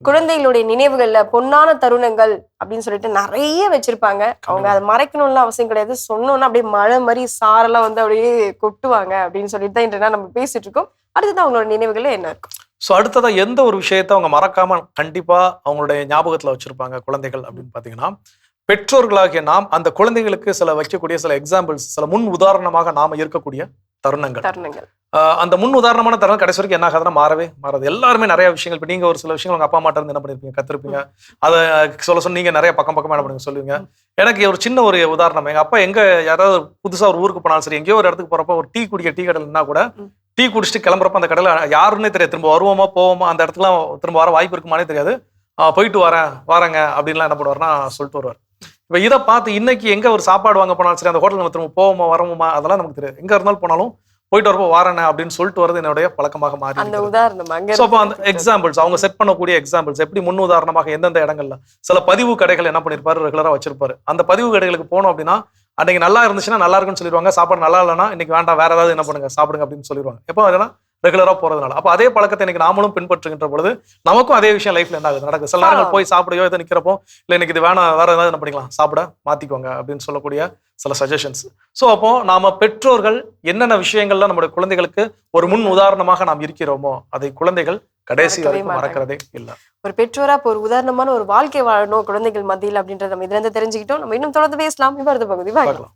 குழந்தைகளுடைய நினைவுகள்ல பொன்னான தருணங்கள் அப்படின்னு சொல்லிட்டு நிறைய வச்சிருப்பாங்க. அவங்க அதை மறைக்கணும்னு அவசியம் கிடையாது, சொன்னோம்னா அப்படியே மழை மாதிரி சாரெல்லாம் வந்து அப்படியே கொட்டுவாங்க அப்படின்னு சொல்லிட்டு தான் இன்றைய நம்ம பேசிட்டு இருக்கோம். அடுத்ததான் அவங்களோட நினைவுகள் என்ன இருக்கும்? ஸோ அடுத்ததா எந்த ஒரு விஷயத்த அவங்க மறக்காம கண்டிப்பா அவங்களுடைய ஞாபகத்துல வச்சிருப்பாங்க குழந்தைகள் அப்படின்னு பாத்தீங்கன்னா, பெற்றோர்களாகிய நாம் அந்த குழந்தைகளுக்கு சில வைக்கக்கூடிய சில எக்ஸாம்பிள்ஸ், சில முன் உதாரணமாக நாம இருக்கக்கூடிய தருணங்கள். அந்த முன் உதாரணமான தருணம் கடைசி வரைக்கும் என்ன ஆகாதுன்னா மாறவே மாறாது. எல்லாருமே நிறைய விஷயங்கள், இப்போ நீங்க ஒரு சில விஷயங்கள் உங்க அப்பா அம்மா இருந்து என்ன பண்ணிருப்பீங்க, கத்திருப்பீங்க. அதை சொல்ல நீங்க நிறைய பக்கமா என்ன பண்ணுங்க சொல்லுவீங்க. எனக்கு ஒரு சின்ன ஒரு உதாரணம், எங்க அப்பா எங்க யாராவது புதுசா ஒரு ஊருக்கு போனாலும் சரி, எங்கேயோ ஒரு இடத்துக்கு போறப்ப ஒரு டீ கடையில்னா கூட டீ குடிச்சிட்டு கிளம்புறப்ப அந்த கடையில யாருன்னே தெரியாது, திரும்ப வருவோமா போவோமா, அந்த இடத்துக்குலாம் திரும்ப வர வாய்ப்பு இருக்குமானே தெரியாது. போயிட்டு வரேங்க அப்படின்லாம் என்ன பண்ணுவாருன்னா சொல்லிட்டு வருவார். இப்போ இதை பார்த்து இன்னைக்கு எங்க ஒரு சாப்பாடு வாங்க போனாலும் சரி, அந்த ஹோட்டல் நம்ம திரும்ப போவோமா வரவோமா அதெல்லாம் நமக்கு தெரியாது. எங்க இருந்தாலும் போனாலும் போயிட்டு வரப்போ வாரேன் அப்படின்னு சொல்லிட்டு வரது என்னுடைய பழக்கமாக மாறி. அப்போ அந்த எக்ஸாம்பிள்ஸ் அவங்க செட் பண்ணக்கூடிய எக்ஸாம்பிள்ஸ் எப்படி முன் உதாரணமாக எந்தெந்த இடங்கள்ல சில பதிவு கடைகள் என்ன பண்ணிருப்பாரு, ரெகுலரா வச்சிருப்பாரு. அந்த பதிவு கடைகளுக்கு போனோம் அப்படின்னா அன்னைக்கு நல்லா இருந்துச்சுன்னா நல்லா இருக்குன்னு சொல்லிடுவாங்க, சாப்பாடு நல்லா இல்லைன்னா இன்னைக்கு வேண்டாம் வேற ஏதாவது என்ன பண்ணுங்க சாப்பிடுங்க அப்படின்னு சொல்லிடுவாங்க. எப்போ அதெல்லாம் ரெகுலரா போறதுனால. அப்ப அதே பழக்கத்தை இன்னைக்கு நாமளும் பின்பற்றுகின்ற பொழுது நமக்கும் அதே விஷயம் லைஃப்ல என்ன ஆகுது நடக்குது. சில நேரங்கள் போய் சாப்பிடையோ எதை நிக்கிறப்போ இல்ல இன்னைக்கு இது வேணாம் வேற ஏதாவது என்ன பண்ணிக்கலாம் சாப்பிட மாத்திக்கோங்க அப்படின்னு சொல்லக்கூடிய சில சஜஷன்ஸ். ஸோ அப்போ நாம பெற்றோர்கள் என்னென்ன விஷயங்கள்ல நம்முடைய குழந்தைகளுக்கு ஒரு முன் உதாரணமாக நாம் இருக்கிறோமோ அதை குழந்தைகள் கடைசி மறக்கவே வரைக்கும் மாட்டாங்க. மறக்கிறதே இல்ல. ஒரு பெற்றோரா இப்போ ஒரு உதாரணமான ஒரு வாழ்க்கை வாழணும் குழந்தைகள் மத்தியில் அப்படின்றத நம்ம இதுல இருந்து தெரிஞ்சுக்கிட்டோம். நம்ம இன்னும் தொடர்ந்து பேசலாம். இப்ப அடுத்த பகுதி பார்க்கலாம். பார்க்கலாம்.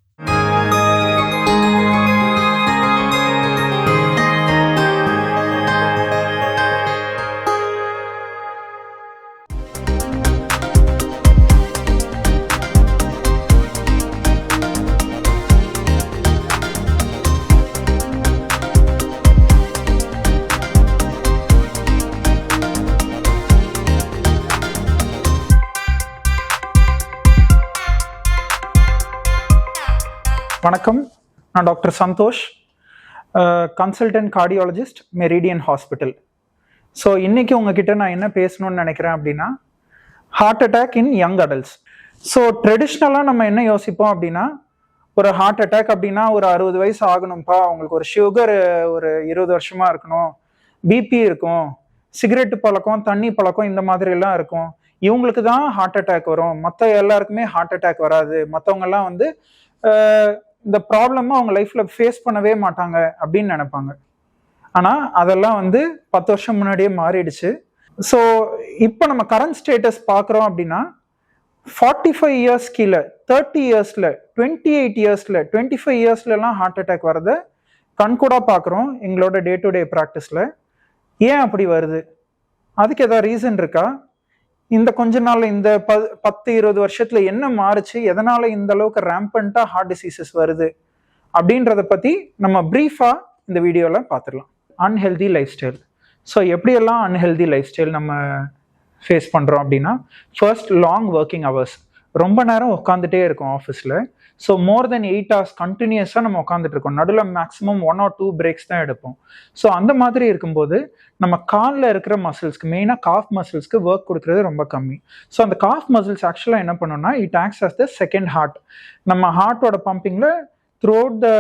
வணக்கம், நான் doctor Santhosh, consultant cardiologist, Meridian hospital. So இன்றைக்கி உங்ககிட்ட நான் என்ன பேசணும்னு நினைக்கிறேன் அப்படின்னா, heart attack in young adults. So ட்ரெடிஷ்னலாக நம்ம என்ன யோசிப்போம் அப்படின்னா, ஒரு ஹார்ட் அட்டாக் அப்படின்னா ஒரு 60 வயசு ஆகணும்ப்பா, அவங்களுக்கு ஒரு சுகர் ஒரு 20 வருஷமாக இருக்கணும், பிபி இருக்கும், சிகரெட்டு பழக்கம், தண்ணி பழக்கம், இந்த மாதிரிலாம் இருக்கும், இவங்களுக்கு தான் ஹார்ட் அட்டாக் வரும், மற்ற எல்லாருக்குமே ஹார்ட் அட்டாக் வராது, மற்றவங்கெல்லாம் வந்து இந்த ப்ராப்ளமாக அவங்க லைஃப்பில் ஃபேஸ் பண்ணவே மாட்டாங்க அப்படின்னு நினைப்பாங்க. ஆனால் அதெல்லாம் வந்து 10 வருஷம் முன்னாடியே மாறிடுச்சு. ஸோ இப்போ நம்ம கரண்ட் ஸ்டேட்டஸ் பார்க்குறோம் அப்படின்னா 45 இயர்ஸ் கீழே 30 இயர்ஸில் 28 இயர்ஸில் 25 இயர்ஸ்லலாம் ஹார்ட் அட்டாக் வரதை கண்கூடாக பார்க்குறோம் எங்களோட டே டு டே ப்ராக்டிஸில். ஏன் அப்படி வருது? அதுக்கு ஏதாவது ரீசன் இருக்கா? இந்த கொஞ்ச நாள் இந்த 10-20 வருஷத்துல என்ன மாறுச்சு, எதனால இந்த அளவுக்கு ரேம்பண்டா ஹார்ட் டிசீசஸ் வருது அப்படின்றத பத்தி நம்ம பிரீஃபா இந்த வீடியோல பார்த்துடலாம். Unhealthy life style. ஸோ எப்படியெல்லாம் அன்ஹெல்தி லைஃப் ஸ்டைல் நம்ம ஃபேஸ் பண்றோம் அப்படின்னா, ஃபர்ஸ்ட் லாங் ஒர்க்கிங் ஹவர்ஸ். ரொம்ப நேரம் உட்காந்துட்டே இருக்கும் ஆஃபீஸில். ஸோ மோர் தென் 8 hours கண்டினியூஸாக நம்ம உட்காந்துட்டு இருக்கோம். நடுவில் மேக்ஸிமம் 1 or 2 பிரேக்ஸ் தான் எடுப்போம். ஸோ அந்த மாதிரி இருக்கும்போது நம்ம காலில் இருக்கிற மசில்ஸ்க்கு, மெயினாக காஃப் மசில்ஸ்க்கு ஒர்க் கொடுக்குறது ரொம்ப கம்மி. ஸோ அந்த காஃப் மசில்ஸ் ஆக்சுவலாக என்ன பண்ணோம்னா, it acts as the second heart. நம்ம ஹார்ட்டோட பம்பிங்கில் throughout the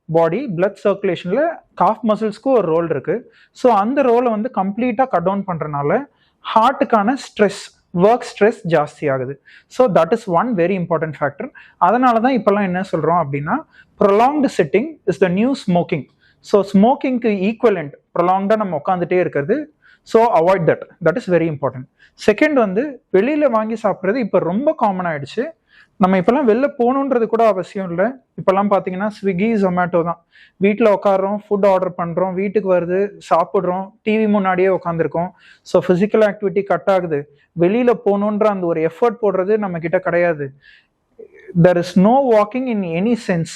body blood சர்க்குலேஷனில் காஃப் மசில்ஸ்க்கு ஒரு ரோல் இருக்குது. ஸோ அந்த ரோலை வந்து கம்ப்ளீட்டாக கட் டவுன் பண்ணுறதுனால ஹார்ட்டுக்கான ஸ்ட்ரெஸ், ஒர்க் ஸ்ட்ரெஸ் ஜாஸ்தி ஆகுது. So that is one very important factor. அதனால தான் இப்போல்லாம் என்ன சொல்கிறோம் அப்படின்னா, prolonged sitting is the new smoking. So ஸ்மோக்கிங்க்கு ஈக்குவலண்ட் ப்ரொலாங்டாக நம்ம உட்காந்துட்டே இருக்கிறது. So avoid that. That is very important. Second வந்து வெளியில் வாங்கி சாப்பிட்றது இப்போ ரொம்ப காமன் ஆயிடுச்சு. நம்ம இப்போல்லாம் வெளில போகணுன்றது கூட அவசியம் இல்லை. இப்போல்லாம் பார்த்தீங்கன்னா ஸ்விக்கி, ஜொமேட்டோ தான். வீட்டில் உட்காடுறோம், ஃபுட் ஆர்டர் பண்ணுறோம், வீட்டுக்கு வருது, சாப்பிட்றோம், டிவி முன்னாடியே உட்காந்துருக்கோம். ஸோ ஃபிசிக்கல் ஆக்டிவிட்டி கட் ஆகுது. வெளியில் போகணுன்ற அந்த ஒரு எஃபர்ட் போடுறது நம்ம கிட்ட கிடையாது. There is no walking in any sense.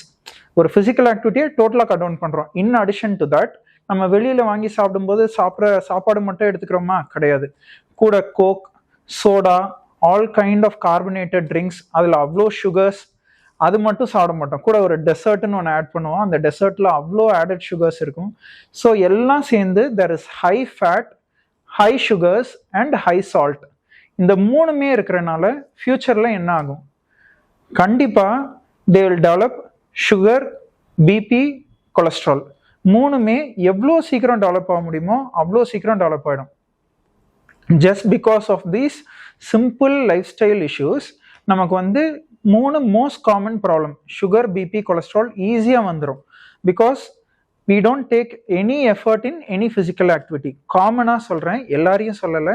ஒரு ஃபிசிக்கல் ஆக்டிவிட்டியை டோட்டலாக கட் டவுன் பண்ணுறோம். இன் அடிஷன் டு தட், நம்ம வெளியில் வாங்கி சாப்பிடும்போது சாப்பாடு மட்டும் எடுத்துக்கிறோமா? கிடையாது. கூட coke, soda, all kind of carbonated drinks, அதில் அவ்வளோ சுகர்ஸ், அது மட்டும் சாப்பிட மாட்டோம். கூட ஒரு டெசர்ட்னு ஒன்று ஆட் பண்ணுவோம். அந்த டெசர்ட்டில் அவ்வளோ ஆடட் சுகர்ஸ் இருக்கும். ஸோ எல்லாம் சேர்ந்து there is high fat, high sugars and high salt. இந்த மூணுமே இருக்கிறனால ஃபியூச்சரில் என்ன ஆகும்? கண்டிப்பாக they will develop sugar, BP, cholesterol. மூணுமே எவ்வளோ சீக்கிரம் டெவலப் ஆக முடியுமோ அவ்வளோ சீக்கிரம் டெவலப் ஆகிடும். Just because of these simple lifestyle issues நமக்கு வந்து 3 most common problem, sugar, BP, cholesterol ஈஸியாக வந்துடும். பிகாஸ் we don't take any effort in any physical activity. காமனாக சொல்கிறேன், எல்லாரையும் சொல்லலை.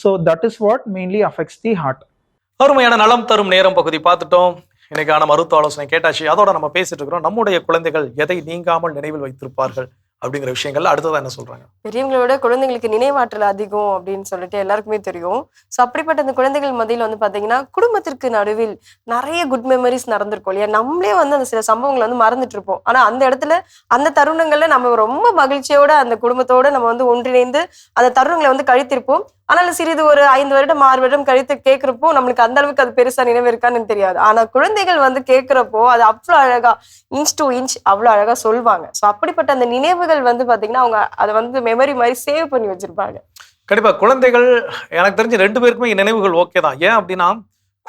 So that is what mainly affects the heart. அருமையான நலம் தரும் நேரம் பகுதி பார்த்துட்டோம். இன்னைக்கான மருத்துவ ஆலோசனை கேட்டாச்சு. அதோட நம்ம பேசிட்டு இருக்கிறோம், நம்முடைய குழந்தைகள் எதை நீங்காமல் நினைவில் வைத்திருப்பார்கள் அப்படிங்கிற விஷயங்கள். அடுத்ததான் என்ன சொல்றாங்க? பெரியவங்களோட குழந்தைங்களுக்கு நினைவாற்றல் அதிகம் அப்படின்னு சொல்லிட்டு எல்லாருக்குமே தெரியும். ஸோ அப்படிப்பட்ட அந்த குழந்தைகள் மத்தியில் வந்து பார்த்தீங்கன்னா, குடும்பத்திற்கு நடுவில் நிறைய குட் மெமரிஸ் நடந்திருக்கும் இல்லையா? நம்மளே வந்து அந்த சில சம்பவங்களை வந்து மறந்துட்டு இருப்போம். ஆனால் அந்த இடத்துல, அந்த தருணங்கள்ல நம்ம ரொம்ப மகிழ்ச்சியோட அந்த குடும்பத்தோட நம்ம வந்து ஒன்றிணைந்து அந்த தருணங்களை வந்து கழித்திருப்போம். ஆனால் சிறிது ஒரு 5 வருடம் 6 வருடம் கழித்து கேட்கிறப்போ நம்மளுக்கு அந்த அளவுக்கு அது பெருசா நினைவு இருக்கான்னு தெரியாது. ஆனா குழந்தைகள் வந்து கேட்கிறப்போ அது அவ்வளோ அழகா, இன்ச் டு இன்ச் அவ்வளோ அழகா சொல்லுவாங்க. ஸோ அப்படிப்பட்ட அந்த நினைவுகள் வந்து பாத்தீங்கன்னா அவங்க அதை வந்து மெமரி மாதிரி சேவ் பண்ணி வச்சிருப்பாங்க. கண்டிப்பா குழந்தைகள், எனக்கு தெரிஞ்ச 2 பேருக்குமே நினைவுகள் ஓகே தான். ஏன் அப்படின்னா,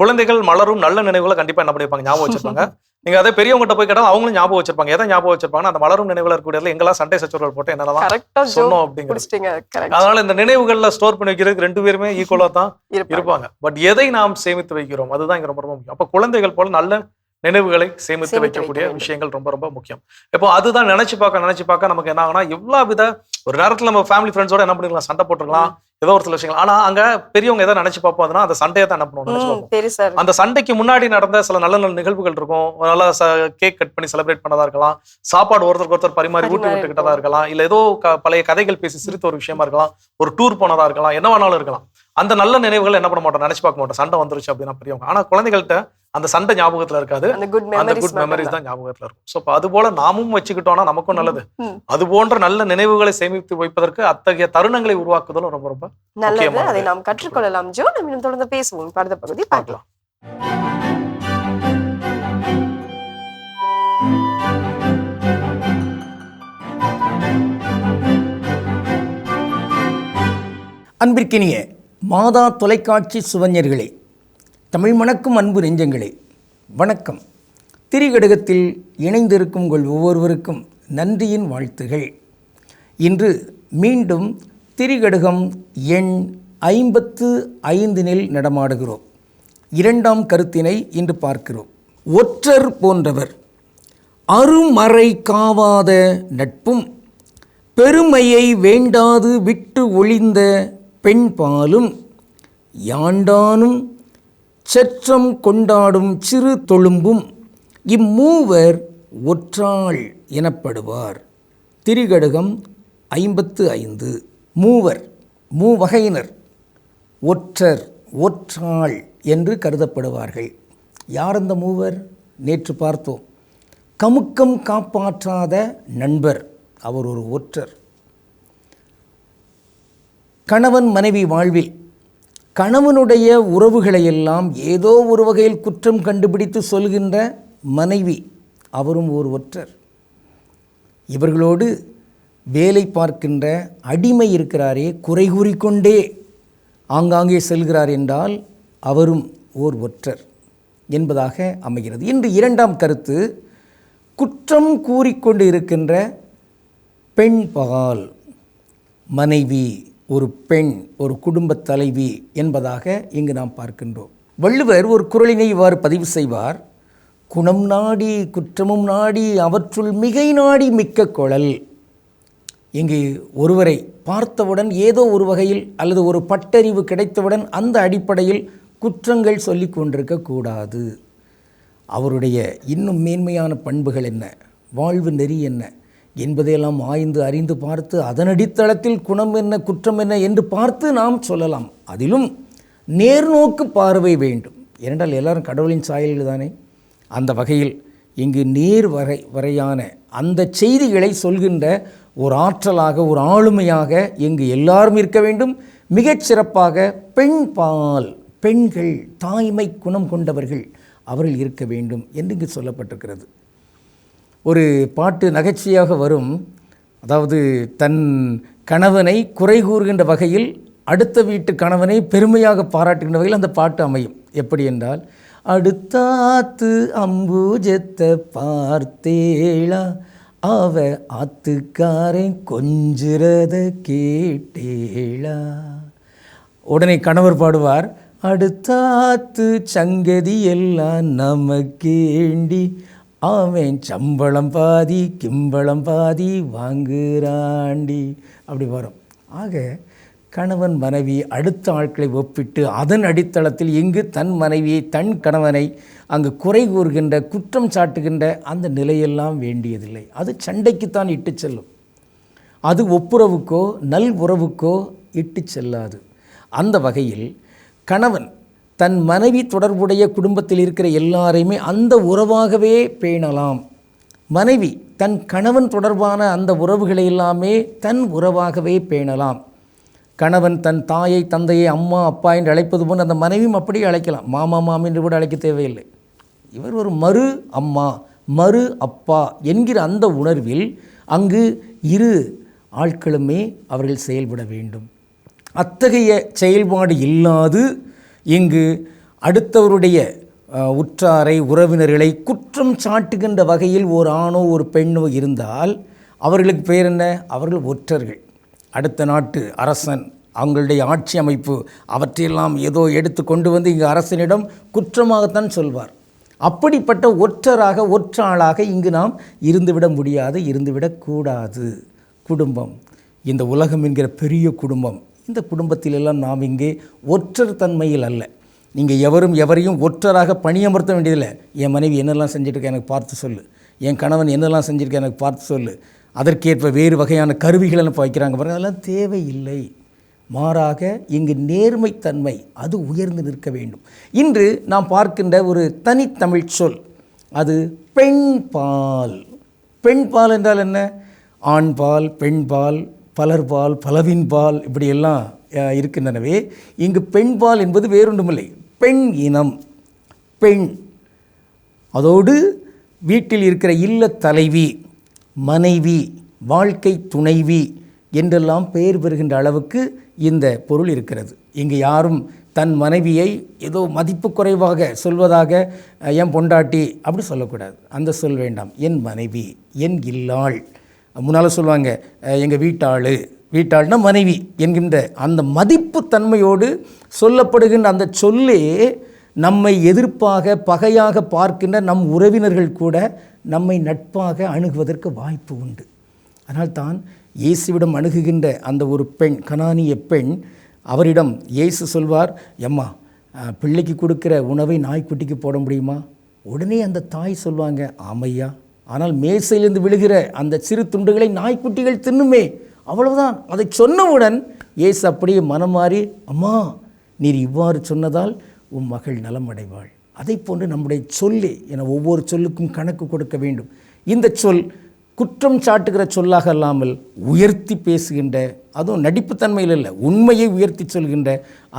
குழந்தைகள் மலரும் நல்ல நினைவுகளை கண்டிப்பா என்ன பண்ணிருப்பாங்க, ஞாபகம் வச்சிருப்பாங்க. நீங்க அதே பெரியவங்ககிட்ட போய் கேட்டாலும் அவங்களும் ஞாபகம் வச்சிருப்பாங்க. எதை ஞாபகம் வச்சிருப்பாங்க? அந்த மலரும் நினைவுல இருக்கக்கூடியதுல எங்கெல்லாம் சண்டை சச்சரவுகள் போட்டு என்னெல்லாம் சொன்னோம் அப்படிங்கிறது. அதனால இந்த நினைவுகள்ல ஸ்டோர் பண்ணி வைக்கிறதுக்கு 2 பேருமே ஈக்குவலா தான் இருப்பாங்க. பட் எதை நாம் சேமித்து வைக்கிறோம் அதுதான் இங்க ரொம்ப ரொம்ப முக்கியம். அப்ப குழந்தைகள் போல நல்ல நினைவுகளை சேமித்து வைக்கக்கூடிய விஷயங்கள் ரொம்ப ரொம்ப முக்கியம். இப்போ அதுதான் நினைச்சு பார்க்க நமக்கு என்ன ஆகுனா, எவ்வளவு வித ஒரு நேரத்துல நம்ம ஃபேமிலி ஃப்ரெண்ட்ஸோட என்ன பண்ணிருக்கலாம், சண்டை போட்டுருக்கலாம், ஏதோ ஒரு சில விஷயங்கள். ஆனா அங்க பெரியவங்க எதை நினைச்சு பார்ப்போம், அதனா அந்த சண்டையை தான் என்ன பண்ணுவோம் நினைச்சு பார்ப்போம். பெருசா அந்த சண்டைக்கு முன்னாடி நடந்த சில நல்ல நல்ல நிகழ்வுகள் இருக்கும். நல்லா கேக் கட் பண்ணி செலிப்ரேட் பண்ணதா இருக்கலாம், சாப்பாடு ஒருத்தருக்கு ஒருத்தர் பரிமாறி ஊட்டி விட்டுக்கிட்டதா இருக்கலாம், இல்ல ஏதோ பழைய கதைகள் பேசி சிரித்த ஒரு விஷயமா இருக்கலாம், ஒரு டூர் போனதா இருக்கலாம், என்ன வேணாலும் இருக்கலாம். அந்த நல்ல நினைவுகள் என்ன பண்ண மாட்டோம், நினைச்சு பார்க்க மாட்டோம். சண்டை வந்துருச்சு அப்படின்னா பெரியவங்க. ஆனா குழந்தைகள்கிட்ட அந்த சண்டை ஞாபகத்துல இருக்காது, அந்த குட் மெமரிஸ் தான் ஞாபகத்துல இருக்கும். சோ அது போல நாமும் வச்சுக்கிட்டோம்னா நமக்கும் நல்லது. அது போன்ற நல்ல நினைவுகளை சேமித்து வைப்பதற்கு அத்தகைய தருணங்களை உருவாக்குதலும் ரொம்ப ரொம்ப நல்லது. அதை நாம் கற்றுக்கொள்ளலாம் ஜோ. நம்ம தொடர்ந்து பேசுவோம். அடுத்த பகுதி பார்க்கலாம். அன்பிற்கினிய மாதா தொலைக்காட்சி சுவஞர்களே, தமிழ் மணக்கும் அன்பு நெஞ்சங்களே, வணக்கம். திரிகடுகத்தில் இணைந்திருக்கும் உங்கள் ஒவ்வொருவருக்கும் நன்றியின் வாழ்த்துகள். இன்று மீண்டும் திரிகடுகம் எண் 55 நடமாடுகிறோம். இரண்டாம் கருத்தினை இன்று பார்க்கிறோம். ஒற்றர் போன்றவர் அருமறை காவாத நட்பும் பெருமையை வேண்டாது விட்டு ஒளிந்த பெண்பாலும் யாண்டானும் செற்றம் கொண்டாடும் சிறு தொழும்பும் இம்மூவர் ஒற்றாள் எனப்படுவார். திரிகடுகம் 55. மூவர், மூவகையினர், ஒற்றர், ஒற்றாள் என்று கருதப்படுவார்கள். யார் அந்த மூவர்? நேற்று பார்த்தோம். கமுக்கம் காப்பாற்றாத நண்பர், அவர் ஒரு ஒற்றர். கணவன் மனைவி வாழ்வில் கணவனுடைய உறவுகளையெல்லாம் ஏதோ ஒரு வகையில் குற்றம் கண்டுபிடித்து சொல்கின்ற மனைவி, அவரும் ஒரு ஒற்றர். இவர்களோடு வேலை பார்க்கின்ற அடிமை இருக்கிறாரே, குறை கூறிக்கொண்டே ஆங்காங்கே செல்கிறார் என்றால் அவரும் ஓர் ஒற்றர் என்பதாக அமைகிறது. இன்று இரண்டாம் கருத்து, குற்றம் கூறிக்கொண்டு இருக்கின்ற பெண்பால், மனைவி, ஒரு பெண், ஒரு குடும்பத் தலைவி என்பதாக இங்கு நாம் பார்க்கின்றோம். வள்ளுவர் ஒரு குறளினை இவ்வாறு பதிவு செய்வார். குணம் நாடி குற்றமும் நாடி அவற்றுள் மிகை நாடி மிக்க குழல். இங்கு ஒருவரை பார்த்தவுடன் ஏதோ ஒரு வகையில் அல்லது ஒரு பட்டறிவு கிடைத்தவுடன் அந்த அடிப்படையில் குற்றங்கள் சொல்லி கொண்டிருக்கக்கூடாது. அவருடைய இன்னும் மேன்மையான பண்புகள் என்ன, வாழ்வு நெறி என்ன என்பதையெல்லாம் ஆய்ந்து அறிந்து பார்த்து அதன் அடித்தளத்தில் குணம் என்ன குற்றம் என்ன என்று பார்த்து நாம் சொல்லலாம். அதிலும் நேர்நோக்கு பார்வை வேண்டும். ஏனென்றால் எல்லாரும் கடவுளின் சாயலில் தானே. அந்த வகையில் இங்கு நேர் வரையான அந்த செய்திகளை சொல்கின்ற ஒரு ஆற்றலாக, ஒரு ஆளுமையாக இங்கு எல்லாரும் இருக்க வேண்டும். மிகச்சிறப்பாக பெண்பால், பெண்கள், தாய்மை குணம் கொண்டவர்கள் அவர்கள் இருக்க வேண்டும் என்று இங்கு சொல்லப்பட்டிருக்கிறது. ஒரு பாட்டு நகைச்சுவையாக வரும். அதாவது தன் கணவனை குறை கூறுகின்ற வகையில் அடுத்த வீட்டு கணவனை பெருமையாக பாராட்டுகின்ற வகையில் அந்த பாட்டு அமையும். எப்படி என்றால், அடுத்தாத்து அம்பூஜத்தை பார்த்தேளா, அவ ஆத்துக்காரை கொஞ்சுறத கேட்டேளா. உடனே கணவர் பாடுவார், அடுத்தாத்து சங்கதி எல்லாம் நமக்கேண்டி, அவன் சம்பளம் பாதி கிம்பளம் பாதி வாங்குறாண்டி. அப்படி வரும். ஆக கணவன் மனைவி அடுத்த ஆட்களை ஒப்பிட்டு அதன் அடித்தளத்தில் இங்கு தன் மனைவியை, தன் கணவனை அங்கு குறை கூறுகின்ற, குற்றம் சாட்டுகின்ற அந்த நிலையெல்லாம் வேண்டியதில்லை. அது சண்டைக்குத்தான் இட்டு செல்லும். அது ஒப்புரவுக்கோ நல் உறவுக்கோ இட்டு செல்லாது. அந்த வகையில் கணவன் தன் மனைவி தொடர்புடைய குடும்பத்தில் இருக்கிற எல்லாரையுமே அந்த உறவாகவே பேணலாம். மனைவி தன் கணவன் தொடர்பான அந்த உறவுகளை எல்லாமே தன் உறவாகவே பேணலாம். கணவன் தன் தாயை, தந்தையை அம்மா, அப்பா என்று அழைப்பது போன்று அந்த மனைவியும் அப்படியே அழைக்கலாம். மாமா, மாமி என்று கூட அழைக்க தேவையில்லை. இவர் ஒரு மறு அம்மா, மறு அப்பா என்கிற அந்த உணர்வில் அங்கு இரு ஆட்களுமே அவர்கள் செயல்பட வேண்டும். அத்தகைய செயல்பாடு இல்லாது இங்கு அடுத்தவருடைய உற்றாரை, உறவினர்களை குற்றம் சாட்டுகின்ற வகையில் ஒரு ஆணோ ஒரு பெண்ணோ இருந்தால் அவர்களுக்கு பேர் என்ன? அவர்கள் ஒற்றர்கள். அடுத்த நாட்டு அரசன், அவங்களுடைய ஆட்சி அமைப்பு, அவற்றையெல்லாம் ஏதோ எடுத்து கொண்டு வந்து இங்கு அரசனிடம் குற்றமாகத்தான் சொல்வார். அப்படிப்பட்ட ஒற்றராக, ஒற்றாளாக இங்கு நாம் இருந்துவிட முடியாது, இருந்துவிடக்கூடாது. குடும்பம் இந்த உலகம் என்கிற பெரிய குடும்பம், இந்த குடும்பத்திலெல்லாம் நாம் இங்கே ஒற்றர் தன்மையில் அல்ல. நீங்கள் எவரையும் ஒற்றராக பணியமர்த்த வேண்டியதில்லை. என் மனைவி என்னெல்லாம் செஞ்சுருக்கேன் எனக்கு பார்த்து சொல்லு, என் கணவன் என்னெல்லாம் செஞ்சுருக்கேன் எனக்கு பார்த்து சொல்லு, அதற்கேற்ப வேறு வகையான கருவிகள் எல்லாம் வைக்கிறாங்க பாருங்கள், அதெல்லாம் தேவையில்லை. மாறாக இங்கு நேர்மைத்தன்மை அது உயர்ந்து நிற்க வேண்டும். இன்று நாம் பார்க்கின்ற ஒரு தனித்தமிழ் சொல் அது பெண்பால். பெண்பால் என்றால் என்ன? ஆண்பால், பெண்பால், பலர்பால், பலவின்பால் இப்படியெல்லாம் இருக்கின்றனவே. இங்கு பெண்பால் என்பது வேறொன்றுமில்லை, பெண் இனம், பெண். அதோடு வீட்டில் இருக்கிற இல்ல தலைவி, மனைவி, வாழ்க்கை துணைவி என்றெல்லாம் பெயர் பெறுகின்ற அளவுக்கு இந்த பொருள் இருக்கிறது. இங்கு யாரும் தன் மனைவியை ஏதோ மதிப்பு குறைவாக சொல்வதாக என் பொண்டாட்டி அப்படி சொல்லக்கூடாது. அந்த சொல் வேண்டாம். என் மனைவி, என் இல்லாள். முன்னால் சொல்லுவாங்க எங்கள் வீட்டாள்னா மனைவி என்கின்ற அந்த மதிப்பு தன்மையோடு சொல்லப்படுகின்ற அந்த சொல்லே நம்மை எதிர்ப்பாக பகையாக பார்க்கின்ற நம் உறவினர்கள் கூட நம்மை நட்பாக அணுகுவதற்கு வாய்ப்பு உண்டு. அதனால்தான் இயேசுவிடம் அணுகுகின்ற அந்த ஒரு பெண், கனானிய பெண், அவரிடம் இயேசு சொல்வார், எம்மா பிள்ளைக்கு கொடுக்குற உணவை நாய்க்குட்டிக்கு போட முடியுமா? உடனே அந்த தாய் சொல்லுவாங்க, ஆமையா, ஆனால் மேசையிலிருந்து விழுகிற அந்த சிறு துண்டுகளை நாய்க்குட்டிகள் தின்னுமே, அவ்வளவுதான். அதை சொன்னவுடன் இயேசு அப்படியே மனம் மாறி, அம்மா நீர் இவ்வாறு சொன்னதால் உன் மகள் நலம் அடைவாள். அதை போன்று நம்முடைய சொல்லே என ஒவ்வொரு சொல்லுக்கும் கணக்கு கொடுக்க வேண்டும். இந்த சொல் குற்றம் சாட்டுகிற சொல்லாக அல்லாமல் உயர்த்தி பேசுகின்ற, அதுவும் நடிப்புத்தன்மையில் இல்லை, உண்மையை உயர்த்தி சொல்கின்ற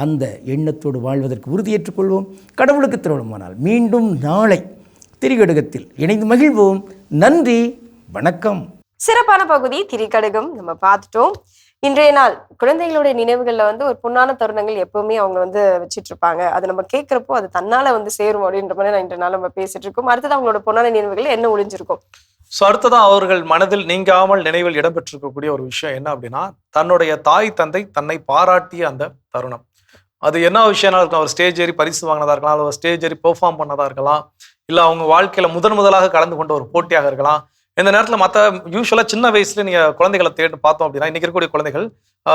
அந்த எண்ணத்தோடு வாழ்வதற்கு உறுதியேற்றுக்கொள்வோம். கடவுளுக்கு திருவிழமானால் மீண்டும் நாளை திரிகடுகத்தில் இணைந்து மகிழ்வோம். நன்றி, வணக்கம். சிறப்பான பகுதி திரிகடுகம் நம்ம பார்த்துட்டோம். இன்றைய நாள் குழந்தைகளுடைய நினைவுகள்ல ஒரு பொன்னான தருணங்கள் எப்பவுமே அவங்க வச்சிட்டு இருப்பாங்க. அது நம்ம கேட்கிறப்போ அது தன்னால சேரும் அப்படின்ற மாதிரி இன்றைய நாள் நம்ம பேசிட்டு இருக்கோம். அடுத்தது அவங்களோட பொன்னான நினைவுகள் என்ன ஒளிஞ்சிருக்கும்? ஸோ அடுத்ததான் அவர்கள் மனதில் நீங்காமல் நினைவில் இடம்பெற்றிருக்கக்கூடிய ஒரு விஷயம் என்ன அப்படின்னா, தன்னுடைய தாய் தந்தை தன்னை பாராட்டிய அந்த தருணம். அது என்ன விஷயம்னா இருக்கும், அவர் ஸ்டேஜ் ஏறி பரிசு வாங்கினதா இருக்கலாம், அவர் ஸ்டேஜ் ஏறி பெர்ஃபார்ம் பண்ணதா இருக்கலாம், இல்லை அவங்க வாழ்க்கையில முதலாக கலந்து கொண்ட ஒரு போட்டியாக இருக்கலாம். இந்த நேரத்தில் மற்ற யூஸ்வலாக சின்ன வயசுல நீங்கள் குழந்தைகளை தேடி பார்த்தோம் அப்படின்னா, இன்னைக்கு இருக்கக்கூடிய குழந்தைகள்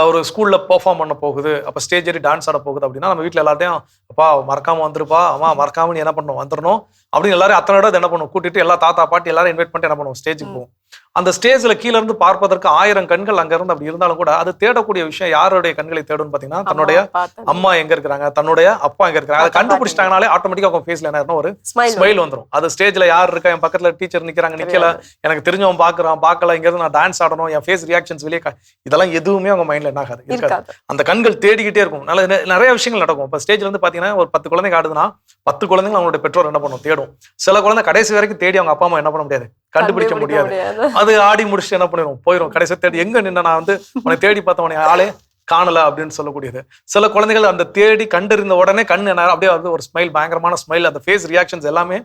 ஒரு ஸ்கூலில் பெர்ஃபார்ம் பண்ண போகுது, அப்போ ஸ்டேஜ் ஏறி டான்ஸ் ஆட போகுது அப்படின்னா நம்ம வீட்டில் எல்லாத்தையும், அப்பா மறக்காம வந்துருப்பா, அம்மா மறக்காம நீ என்ன பண்ணணும் வந்துடணும் அப்படின்னு எல்லாரும் அத்தனை இடம் என்ன பண்ணுவோம், கூட்டிட்டு எல்லா தாத்தா பாட்டி எல்லாரும் இன்வைட் பண்ணிட்டு என்ன பண்ணுவோம், ஸ்டேஜுக்கு போவோம். அந்த ஸ்டேஜ்ல கீழே இருந்து பார்ப்பதற்கு 1000 கண்கள் அங்க இருந்து அப்படி இருந்தாலும் கூட அது தேடக்கூடிய விஷயம் யாருடைய கண்களை தேடுன்னு பாத்தீங்கன்னா, தன்னுடைய அம்மா எங்க இருக்கிறாங்க, தன்னுடைய அப்பா எங்க இருக்கிறாங்க, அதை கண்டுபிடிச்சிட்டாங்கனாலே ஆட்டோமேட்டிக்கா அவங்க ஃபேஸ்ல என்ன ஒரு ஸ்மைல் வந்துடும். அது ஸ்டேஜ்ல யார் இருக்கா, என் பக்கத்துல டீச்சர் நிக்கிறாங்க, நிக்கல, எனக்கு தெரிஞ்சவன் பாக்குறான் பார்க்கல, இங்க இருந்து நான் டான்ஸ் ஆடணும், என் ஃபேஸ் ரியாக்ஷன்ஸ் வெளியே, இதெல்லாம் எதுவுமே அவங்க மைண்ட்ல என்ன ஆகாது, இருக்காது. அந்த கண்கள் தேடிக்கிட்டே இருக்கும். நிறைய விஷயங்கள் நடக்கும். இப்ப ஸ்டேஜ்ல இருந்து பாத்தீங்கன்னா ஒரு 10 குழந்தைங்க ஆடுதுன்னா 10 குழந்தைங்க அவங்களுடைய பெற்றோர் என்ன பண்ணும், தேடும். சில குழந்தை கடைசி வரைக்கும் தேடி அவங்க அப்பா அம்மா என்ன பண்ண முடியாது, கண்டுபிடிக்க முடியாது. அது ஆடி முடிச்சுட்டு என்ன பண்ணிடும், போயிடும். கடைசி தேடி எங்க நின்று நான் உன்னை தேடி பார்த்தவனை ஆளே காணல அப்படின்னு சொல்லக்கூடியது. சில குழந்தைகள் அந்த தேடி கண்டறிந்த உடனே கண்ணு அப்படியே ஒரு ஸ்மைல், பயங்கரமான ஸ்மைல், அந்த ஃபேஸ் ரியாக்ஷன்ஸ் எல்லாமே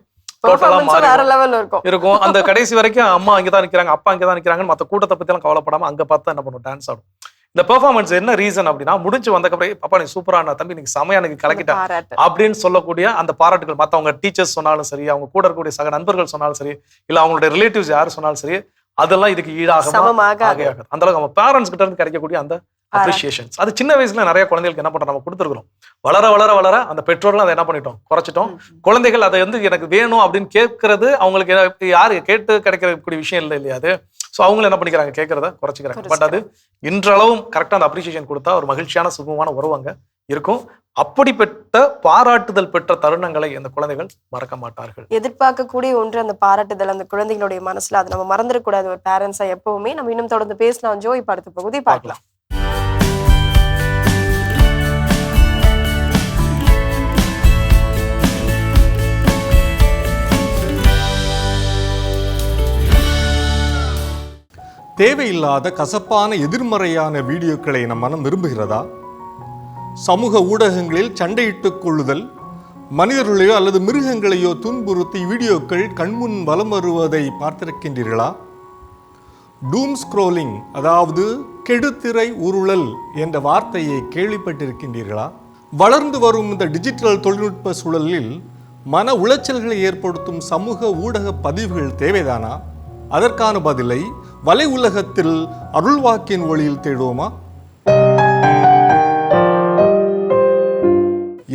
டோட்டலா மாறி இருக்கும். அந்த கடைசி வரைக்கும் அம்மா அங்கதான் நிக்கிறாங்க, அப்பா அங்கதான் நிக்கிறாங்கன்னு மற்ற கூட்டத்தை பத்தி எல்லாம் கவலைப்படாம அங்க பார்த்தா என்ன பண்ணும், டான்ஸ் ஆடும். இந்த பெர்ஃபார்மன்ஸ் என்ன ரீசன் அப்படின்னா, முடிஞ்சு வந்தக்கப்புறம் பாப்பா நீ சூப்பரான தம்பி, நீங்க செமையா எனக்கு கலக்கிட்டேன் அப்படின்னு சொல்லக்கூடிய அந்த பாராட்டுகள் மற்றவங்க டீச்சர்ஸ் சொன்னாலும் சரி, அவங்க கூட இருக்கக்கூடிய சக நண்பர்கள் சொன்னாலும் சரி, இல்ல அவங்களுடைய ரிலேட்டிவ்ஸ் யாரு சொன்னாலும் சரி, அதெல்லாம் இதுக்கு ஈடாக அந்த அளவுக்கு நம்ம பேரண்ட்ஸ் கிட்ட இருந்து கிடைக்கக்கூடிய அந்த அப்ரிசியேஷன்ஸ். அது சின்ன வயசுல நிறைய குழந்தைகளுக்கு என்ன பண்றோம், நம்ம கொடுத்துருக்கோம். வளர வளர வளர அந்த பெற்றோர்கள் அதை என்ன பண்ணிட்டோம், குறைச்சிட்டோம். குழந்தைகள் அதை எனக்கு வேணும் அப்படின்னு கேட்கறது அவங்களுக்கு யாரு கேட்டு கிடைக்கக்கூடிய விஷயம் இல்லை இல்லையா அது. ஸோ அவங்களும் என்ன பண்ணிக்கிறாங்க, கேட்கறத குறைச்சிக்கிறாங்க. பட் அது இன்றளவும் கரெக்டாக அந்த அப்ரிசியேஷன் கொடுத்தா ஒரு மகிழ்ச்சியான சுகமான உறவு அங்க இருக்கும். அப்படிப்பட்ட பாராட்டுதல் பெற்ற தருணங்களை அந்த குழந்தைகள் மறக்க மாட்டார்கள். எதிர்பார்க்கக்கூடிய ஒன்று அந்த பாராட்டுதல் அந்த குழந்தைகளுடைய மனசுல, அது நம்ம மறந்துடக்கூடாது ஒரு பேரண்ட்ஸா எப்பவுமே. நம்ம இன்னும் தொடர்ந்து பேசலாம் ஜோ. இப்ப அடுத்த பகுதி பார்க்கலாம். தேவையில்லாத கசப்பான எதிர்மறையான வீடியோக்களை நம் மனம் விரும்புகிறதா? சமூக ஊடகங்களில் சண்டையிட்டுக் கொள்ளுதல், மனிதர்களையோ அல்லது மிருகங்களையோ துன்புறுத்தி வீடியோக்கள் கண்முன் வலம் வருவதை பார்த்திருக்கின்றீர்களா? டூம் ஸ்க்ரோலிங், அதாவது கெடுதிரை உருளல் என்ற வார்த்தையை கேள்விப்பட்டிருக்கின்றீர்களா? வளர்ந்து வரும் இந்த டிஜிட்டல் தொழில்நுட்ப சூழலில் மன உளைச்சல்களை ஏற்படுத்தும் சமூக ஊடக பதிவுகள் தேவைதானா? அதற்கான பதிலை வலை உலகத்தில் அருள்வாக்கின் ஒளியில் தேடுவோமா?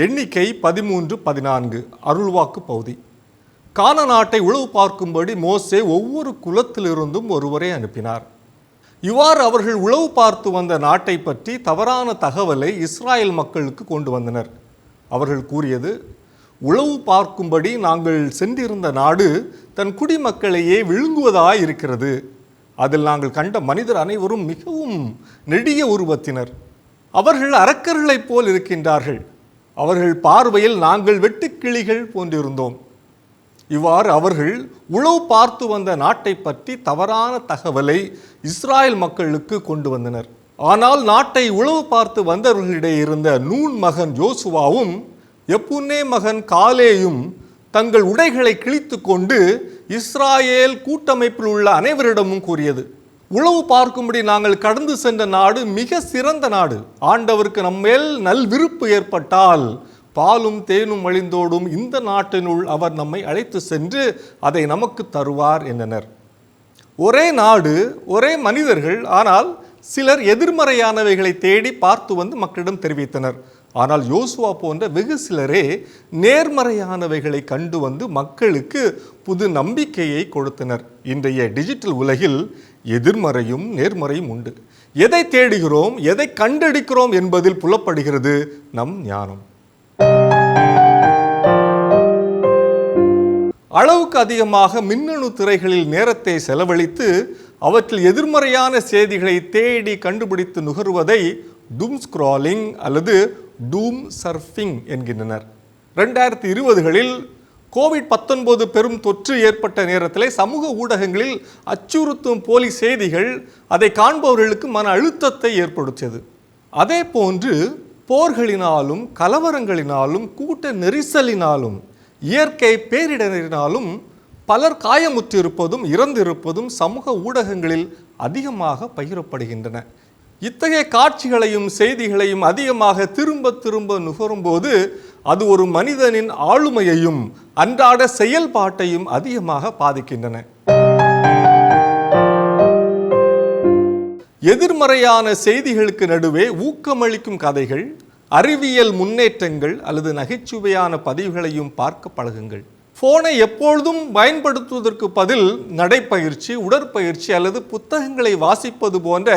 எண்ணிக்கை 13-14 அருள்வாக்கு பகுதி. கானான் நாட்டை உளவு பார்க்கும்படி மோசே ஒவ்வொரு குலத்திலிருந்தும் ஒருவரை அனுப்பினார். இவ்வாறு அவர்கள் உளவு பார்த்து வந்த நாட்டை பற்றி தவறான தகவலை இஸ்ராயேல் மக்களுக்கு கொண்டு வந்தனர். அவர்கள் கூறியது, உளவு பார்க்கும்படி நாங்கள் சென்றிருந்த நாடு தன் குடிமக்களையே விழுங்குவதாய் இருக்கிறது. அதில் நாங்கள் கண்ட மனிதர் அனைவரும் மிகவும் நெடிய உருவத்தினர். அவர்கள் அரக்கர்களைப் போல் இருக்கின்றார்கள். அவர்கள் பார்வையில் நாங்கள் வெட்டுக்கிளிகள் போன்றிருந்தோம். இவ்வாறு அவர்கள் உளவு பார்த்து வந்த நாட்டை பற்றி தவறான தகவலை இஸ்ராயேல் மக்களுக்கு கொண்டு வந்தனர். ஆனால் நாட்டை உளவு பார்த்து வந்தவர்களிடையே இருந்த நூன் மகன் யோசுவாவும் எப்புன்னே மகன் காலேயும் தங்கள் உடைகளை கிழித்து கொண்டு இஸ்ராயேல் கூட்டமைப்பில் உள்ள அனைவரிடமும் கூறியது, உளவு பார்க்கும்படி நாங்கள் கடந்து சென்ற நாடு மிக சிறந்த நாடு. ஆண்டவருக்கு நம்மேல் நல்விருப்பு ஏற்பட்டால் பாலும் தேனும் வழிந்தோடும் இந்த நாட்டினுள் அவர் நம்மை அழைத்து சென்று அதை நமக்கு தருவார் என்றனர். ஒரே நாடு, ஒரே மனிதர்கள், ஆனால் சிலர் எதிர்மறையானவைகளை தேடி பார்த்து வந்து மக்களிடம் தெரிவித்தனர். ஆனால் யோசுவா போன்ற வெகு சிலரே நேர்மறையானவைகளை கண்டு வந்து மக்களுக்கு புது நம்பிக்கையை கொடுத்தனர். இன்றைய டிஜிட்டல் உலகில் எதிர்மறையும் நேர்மறையும் உண்டு. எதை தேடுகிறோம், எதை கண்டெடுக்கிறோம் என்பதில் புலப்படுகிறது நம் ஞானம். அளவுக்கு அதிகமாக மின்னணு திரைகளில் நேரத்தை செலவழித்து அவற்றில் எதிர்மறையான செய்திகளை தேடி கண்டுபிடித்து நுகர்வதை டூம் ஸ்க்ராலிங் அல்லது டூம் சர்ஃபிங் என்கின்றனர். 2020களில் கோவிட்-19 பெரும் தொற்று ஏற்பட்ட நேரத்திலே சமூக ஊடகங்களில் அச்சுறுத்தும் போலி செய்திகள் அதை காண்பவர்களுக்கு மன அழுத்தத்தை ஏற்படுத்தியது. அதே போன்று போர்களினாலும் கலவரங்களினாலும் கூட்ட நெரிசலினாலும் இயற்கை பேரிடரினாலும் பலர் காயமுற்றிருப்பதும் இறந்திருப்பதும் சமூக ஊடகங்களில் அதிகமாக பகிரப்படுகின்றன. இத்தகைய காட்சிகளையும் செய்திகளையும் அதிகமாக திரும்ப திரும்ப நுகரும்போது அது ஒரு மனிதனின் ஆளுமையையும் அன்றாட செயல்பாட்டையும் அதிகமாக பாதிக்கின்றன. எதிர்மறையான செய்திகளுக்கு நடுவே ஊக்கமளிக்கும் கதைகள், அறிவியல் முன்னேற்றங்கள் அல்லது நகைச்சுவையான பதிவுகளையும் பார்க்க பழகுங்கள். போனை எப்பொழுதும் பயன்படுத்துவதற்கு பதில் நடைப்பயிற்சி, உடற்பயிற்சி அல்லது புத்தகங்களை வாசிப்பது போன்ற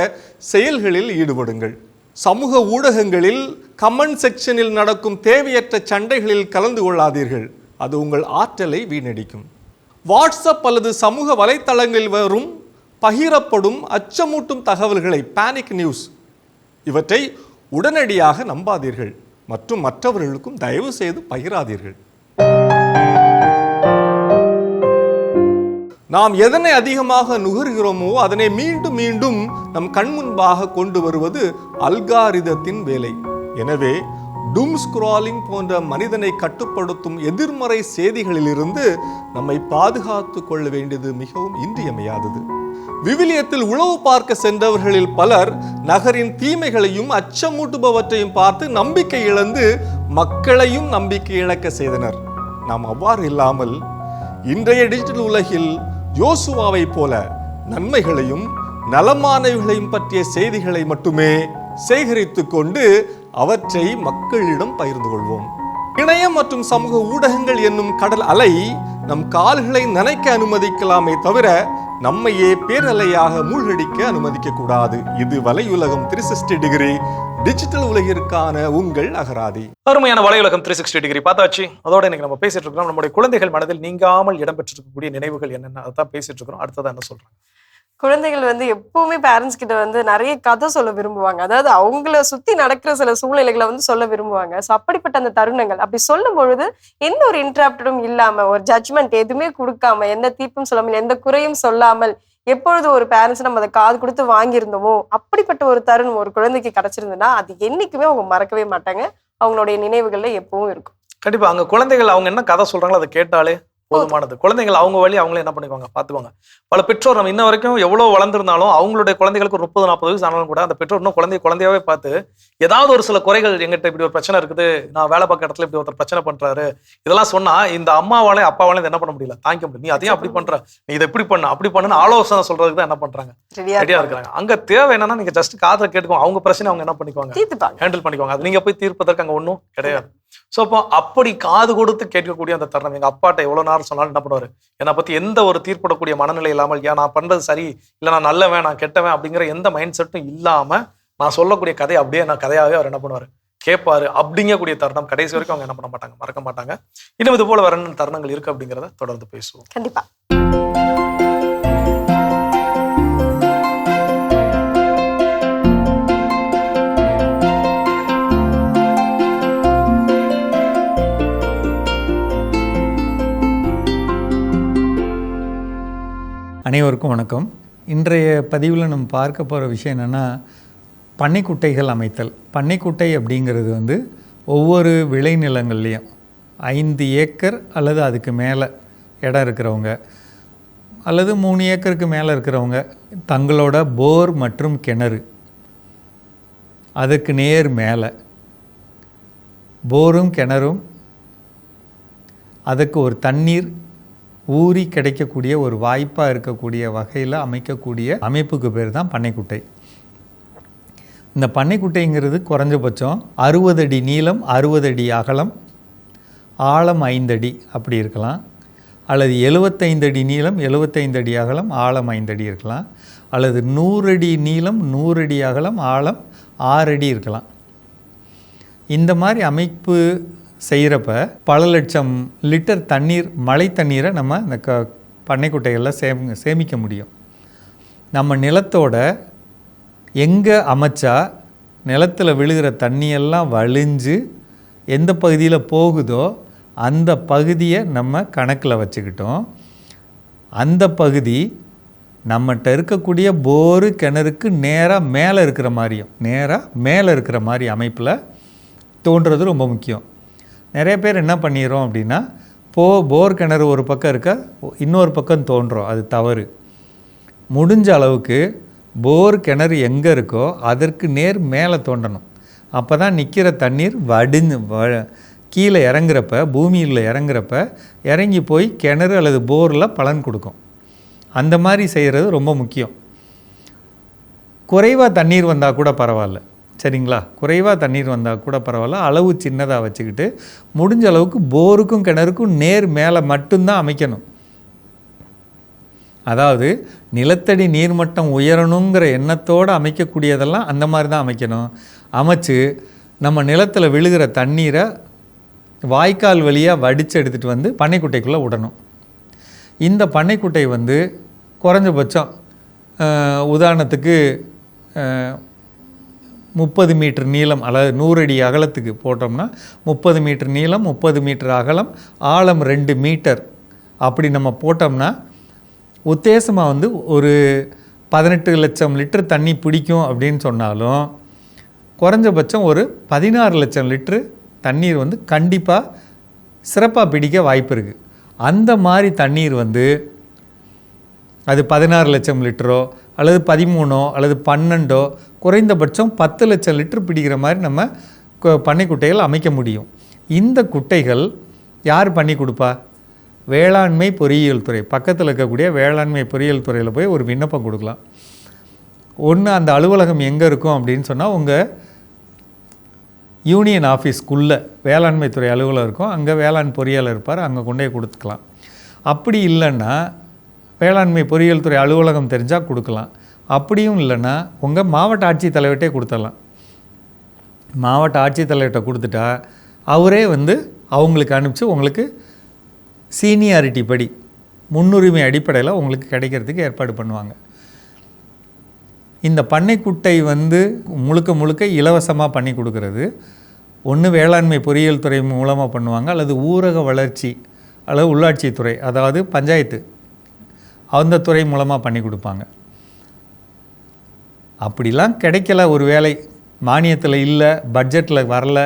செயல்களில் ஈடுபடுங்கள். சமூக ஊடகங்களில் கமெண்ட் செக்ஷனில் நடக்கும் தேவையற்ற சண்டைகளில் கலந்து கொள்ளாதீர்கள். அது உங்கள் ஆற்றலை வீணடிக்கும். வாட்ஸ்அப் அல்லது சமூக வலைத்தளங்களில் வரும் பகிரப்படும் அச்சமூட்டும் தகவல்களை, பேனிக் நியூஸ், இவற்றை உடனடியாக நம்பாதீர்கள் மற்றும் மற்றவர்களுக்கும் தயவு செய்து பகிராதீர்கள். நாம் எதனை அதிகமாக நுகர்கிறோமோ அதனை மீண்டும் மீண்டும் நம் கண்முன்பாக கொண்டு வருவது அல்காரிதத்தின் வேலை. எனவே டூம் ஸ்க்ராலிங் போன்ற மனிதனை கட்டுப்படுத்தும் எதிர்மறை செய்திகளிலிருந்து நம்மை பாதுகாத்து கொள்ள வேண்டியது மிகவும் இன்றியமையாதது. விவிலியத்தில் உளவு பார்க்க சென்றவர்களில் பலர் நகரின் தீமைகளையும் அச்சமூட்டுபவற்றையும் பார்த்து நம்பிக்கை இழந்து மக்களையும் நம்பிக்கை இழக்க செய்தனர். நாம் அவ்வாறு இல்லாமல் இன்றைய டிஜிட்டல் உலகில் யோசுவாவை போல நன்மைகளையும் நலமானவைகளையும் பற்றிய செய்திகளை மட்டுமே சேகரித்து கொண்டு அவற்றை மக்களிடம் பகிர்ந்து கொள்வோம். இணையம் மற்றும் சமூக ஊடகங்கள் என்னும் கடல் அலை நம் கால்களை நனைக்க அனுமதிக்கலாமே தவிர நம்மையே பேரலையாக மூழ்கடிக்க அனுமதிக்க கூடாது. இது வலையுலகம் 360 டிகிரி டிஜிட்டல் உலகிற்கான உங்கள் அகராதி. அருமையான வலையுலகம் 360 டிகிரி பார்த்தாச்சு. அதோட இன்னைக்கு நம்ம பேசிட்டு இருக்கிறோம் நம்முடைய குழந்தைகள் மனதில் நீங்காமல் இடம்பெற்றிருக்கக்கூடிய நினைவுகள் என்னென்ன, அதான் பேசிட்டு இருக்கிறோம். அடுத்ததான் என்ன சொல்றாங்க? குழந்தைகள் எப்பவுமே பேரண்ட்ஸ் கிட்ட நிறைய கதை சொல்ல விரும்புவாங்க. அதாவது அவங்கள சுத்தி நடக்கிற சில சூழ்நிலைகளை சொல்ல விரும்புவாங்க. ஸோ அப்படிப்பட்ட அந்த தருணங்கள் அப்படி சொல்லும் பொழுது எந்த ஒரு இன்டராப்டும் இல்லாம, ஒரு ஜட்ஜ்மெண்ட் எதுவுமே கொடுக்காம, எந்த தீர்ப்பும் சொல்லாமல், எந்த குறையும் சொல்லாமல் எப்பொழுது ஒரு பேரண்ட்ஸ் நம்ம அதை காது கொடுத்து வாங்கியிருந்தோமோ அப்படிப்பட்ட ஒரு தருணம் ஒரு குழந்தைக்கு கிடைச்சிருந்ததுன்னா அது என்னைக்குமே அவங்க மறக்கவே மாட்டாங்க. அவங்களுடைய நினைவுகள்ல எப்பவும் இருக்கும். கண்டிப்பா அங்க குழந்தைகள் அவங்க என்ன கதை சொல்றாங்களோ அதை கேட்டாலே போதுமானது. குழந்தைகள் அவங்க வழி அவங்களே என்ன பண்ணிக்குவாங்க, பார்த்துக்குவாங்க. பல பெற்றோர் நம்ம இன்ன வரைக்கும் எவ்வளோ வளர்ந்துருந்தாலும் அவங்களுடைய குழந்தைகளுக்கு ஒரு 30-40 வயசு ஆனாலும் கூட அந்த பெற்றோர் இன்னும் குழந்தையாவே பார்த்து ஏதாவது ஒரு சில குறைகள், எங்கிட்ட இப்படி ஒரு பிரச்சனை இருக்குது, நான் வேலை பார்க்க இடத்துல இப்படி ஒருத்தர் பிரச்சனை பண்றாரு, இதெல்லாம் சொன்னா இந்த அம்மாவாலே அப்பாவாலே என்ன பண்ண முடியல, தாங்கிக்க முடியும். நீ அதையும் அப்படி பண்ற, நீ இதை இப்படி பண்ண அப்படி பண்ணுன்னு ஆலோசனை சொல்றதுக்கு தான் என்ன பண்றாங்க, ரெடியா இருக்கிறாங்க. அங்க தேவை என்னன்னா நீங்க ஜஸ்ட் காதுல கேட்டுக்கோங்க, அவங்க பிரச்சனை அவங்க என்ன பண்ணிக்குவாங்க, ஹேண்டில் பண்ணிக்குவாங்க. அது நீங்க போய் தீர்ப்பதற்கு அங்க ஒன்றும் கிடையாது. ஸோ அப்போ அப்படி காது கொடுத்து கேட்கக்கூடிய அந்த தருணம், எங்க அப்பாட்ட எவ்வளவு நேரம் சொன்னாலும் என்ன பண்ணுவாரு, என்னை பத்தி எந்த ஒரு தீர்ப்படக்கூடிய மனநிலை இல்லாமல், ஏன் நான் பண்றது சரி இல்லை நான் நல்லவன் நான் கெட்டவன் அப்படிங்கிற எந்த மைண்ட் செட்டும் இல்லாம நான் சொல்லக்கூடிய கதை அப்படியே நான் கதையாவே அவர் என்ன பண்ணுவாரு, கேட்பாரு. அப்படிங்கக்கூடிய தருணம் கடைசி வரைக்கும் அவங்க என்ன பண்ண மாட்டாங்க, மறக்க மாட்டாங்க. இன்னும் இது போல வர தருணங்கள் இருக்கு அப்படிங்கிறத தொடர்ந்து பேசுவோம். கண்டிப்பா. அனைவருக்கும் வணக்கம். இன்றைய பதிவில் நம்ம பார்க்க போகிற விஷயம் என்னென்னா பண்ணைக்குட்டைகள் அமைத்தல். பண்ணைக்குட்டை அப்படிங்கிறது வந்து ஒவ்வொரு விளைநிலங்கள்லேயும் 5 ஏக்கர் அல்லது அதுக்கு மேலே இடம் இருக்கிறவங்க அல்லது 3 ஏக்கருக்கு மேலே இருக்கிறவங்க தங்களோட போர் மற்றும் கிணறு, அதுக்கு நேர் மேலே போரும் கிணறும் அதுக்கு ஒரு தண்ணீர் ஊறி கிடைக்கக்கூடிய ஒரு வாய்ப்பாக இருக்கக்கூடிய வகையில் அமைக்கக்கூடிய அமைப்புக்கு பேர் தான் பண்ணைக்குட்டை. இந்த பண்ணைக்குட்டைங்கிறது குறைஞ்சபட்சம் 60 அடி நீளம், 60 அடி அகலம், ஆழம் 5 அடி அப்படி இருக்கலாம். அல்லது 75 அடி நீளம், 75 அடி அகலம், ஆழம் 5 அடி இருக்கலாம். அல்லது 100 அடி நீளம், 100 அடி அகலம், ஆழம் 6 அடி இருக்கலாம். இந்த மாதிரி அமைப்பு செய்கிறப்ப பல லட்சம் லிட்டர் தண்ணீர், மழை தண்ணீரை நம்ம இந்த பண்ணைக்குட்டைகளில் சேமிக்க முடியும். நம்ம நிலத்தோட எங்கே அமைச்சா நிலத்தில் விழுகிற தண்ணியெல்லாம் வழிஞ்சு எந்த பகுதியில் போகுதோ அந்த பகுதியை நம்ம கணக்கில் வச்சுக்கிட்டோம். அந்த பகுதி நம்மகிட்ட இருக்கக்கூடிய போரு கிணறுக்கு நேராக மேலே இருக்கிற மாதிரி அமைப்பில் தோன்றுறது ரொம்ப முக்கியம். நிறைய பேர் என்ன பண்ணிடுறோம் அப்படின்னா, போர் கிணறு ஒரு பக்கம் இருக்க இன்னொரு பக்கம் தோன்றும். அது தவறு. முடிஞ்ச அளவுக்கு போர் கிணறு எங்கே இருக்கோ அதற்கு நேர் மேலே தோண்டணும். அப்போ தான் நிற்கிற தண்ணீர் கீழே இறங்குறப்ப, பூமியில் இறங்குறப்ப இறங்கி போய் கிணறு அல்லது போரில் பலன் கொடுக்கும். அந்த மாதிரி செய்கிறது ரொம்ப முக்கியம். குறைவாக தண்ணீர் வந்தால் கூட பரவாயில்ல, சரிங்களா? குறைவாக தண்ணீர் வந்தால் கூட பரவாயில்ல, அளவு சின்னதாக வச்சுக்கிட்டு முடிஞ்ச அளவுக்கு போருக்கும் கிணறுக்கும் நேர் மேலே மட்டும்தான் அமைக்கணும். அதாவது நிலத்தடி நீர்மட்டம் உயரணுங்கிற எண்ணத்தோடு அமைக்கக்கூடியதெல்லாம் அந்த மாதிரி தான் அமைக்கணும். அமைச்சு நம்ம நிலத்தில் விழுகிற தண்ணீரை வாய்க்கால் வழியாக வடித்து எடுத்துகிட்டு வந்து பண்ணைக்குட்டைக்குள்ளே விடணும். இந்த பண்ணைக்குட்டை வந்து குறைஞ்சபட்சம் உதாரணத்துக்கு 30 மீட்டர் நீளம் அல்லது 100 அடி அகலத்துக்கு போட்டோம்னா 30 மீட்டர் நீளம், 30 மீட்டர் அகலம், ஆழம் 2 மீட்டர் அப்படி நம்ம போட்டோம்னா உத்தேசமாக வந்து ஒரு 18 லட்சம் லிட்டர் தண்ணி பிடிக்கும் அப்படின்னு சொன்னாலும் குறைஞ்சபட்சம் ஒரு 16 லட்சம் லிட்டரு தண்ணீர் வந்து கண்டிப்பாக சிறப்பாக பிடிக்க வாய்ப்பு இருக்குது. அந்த மாதிரி தண்ணீர் வந்து அது 16 லட்சம் லிட்டரோ அல்லது 13 அல்லது 12 குறைந்தபட்சம் 10 லட்சம் லிட்டர் பிடிக்கிற மாதிரி நம்ம பண்ணைக்குட்டைகள் அமைக்க முடியும். இந்த குட்டைகள் யார் பண்ணி கொடுப்பா? வேளாண்மை பொறியியல் துறை, பக்கத்தில் இருக்கக்கூடிய வேளாண்மை பொறியியல் துறையில் போய் ஒரு விண்ணப்பம் கொடுக்கலாம். ஒன்று, அந்த அலுவலகம் எங்கே இருக்கும் அப்படின்னு சொன்னால் உங்கள் யூனியன் ஆஃபீஸ்க்குள்ளே வேளாண்மை துறை அலுவலகம் இருக்கும், அங்கே வேளாண் பொறியாளர் இருப்பார், அங்கே கொண்டே கொடுத்துக்கலாம். அப்படி இல்லைன்னா வேளாண்மை பொறியியல் துறை அலுவலகம் தெரிஞ்சால் கொடுக்கலாம். அப்படியும் இல்லைன்னா உங்கள் மாவட்ட ஆட்சித்தலைவர்கிட்டே கொடுத்துடலாம். மாவட்ட ஆட்சித்தலைவர்கிட்ட கொடுத்துட்டா அவரே வந்து அவங்களுக்கு அனுப்பிச்சு உங்களுக்கு சீனியாரிட்டி படி முன்னுரிமை அடிப்படையில் உங்களுக்கு கிடைக்கிறதுக்கு ஏற்பாடு பண்ணுவாங்க. இந்த பண்ணைக்குட்டை வந்து முழுக்க இலவசமாக பண்ணி கொடுக்கறது ஒன்று வேளாண்மை பொறியியல் துறை மூலமாக பண்ணுவாங்க, அல்லது ஊரக வளர்ச்சி அல்லது உள்ளாட்சித்துறை, அதாவது பஞ்சாயத்து, அந்த துறை மூலமாக பண்ணி கொடுப்பாங்க. அப்படிலாம் கிடைக்கல, ஒரு வேளை மானியத்தில் இல்லை, பட்ஜெட்டில் வரல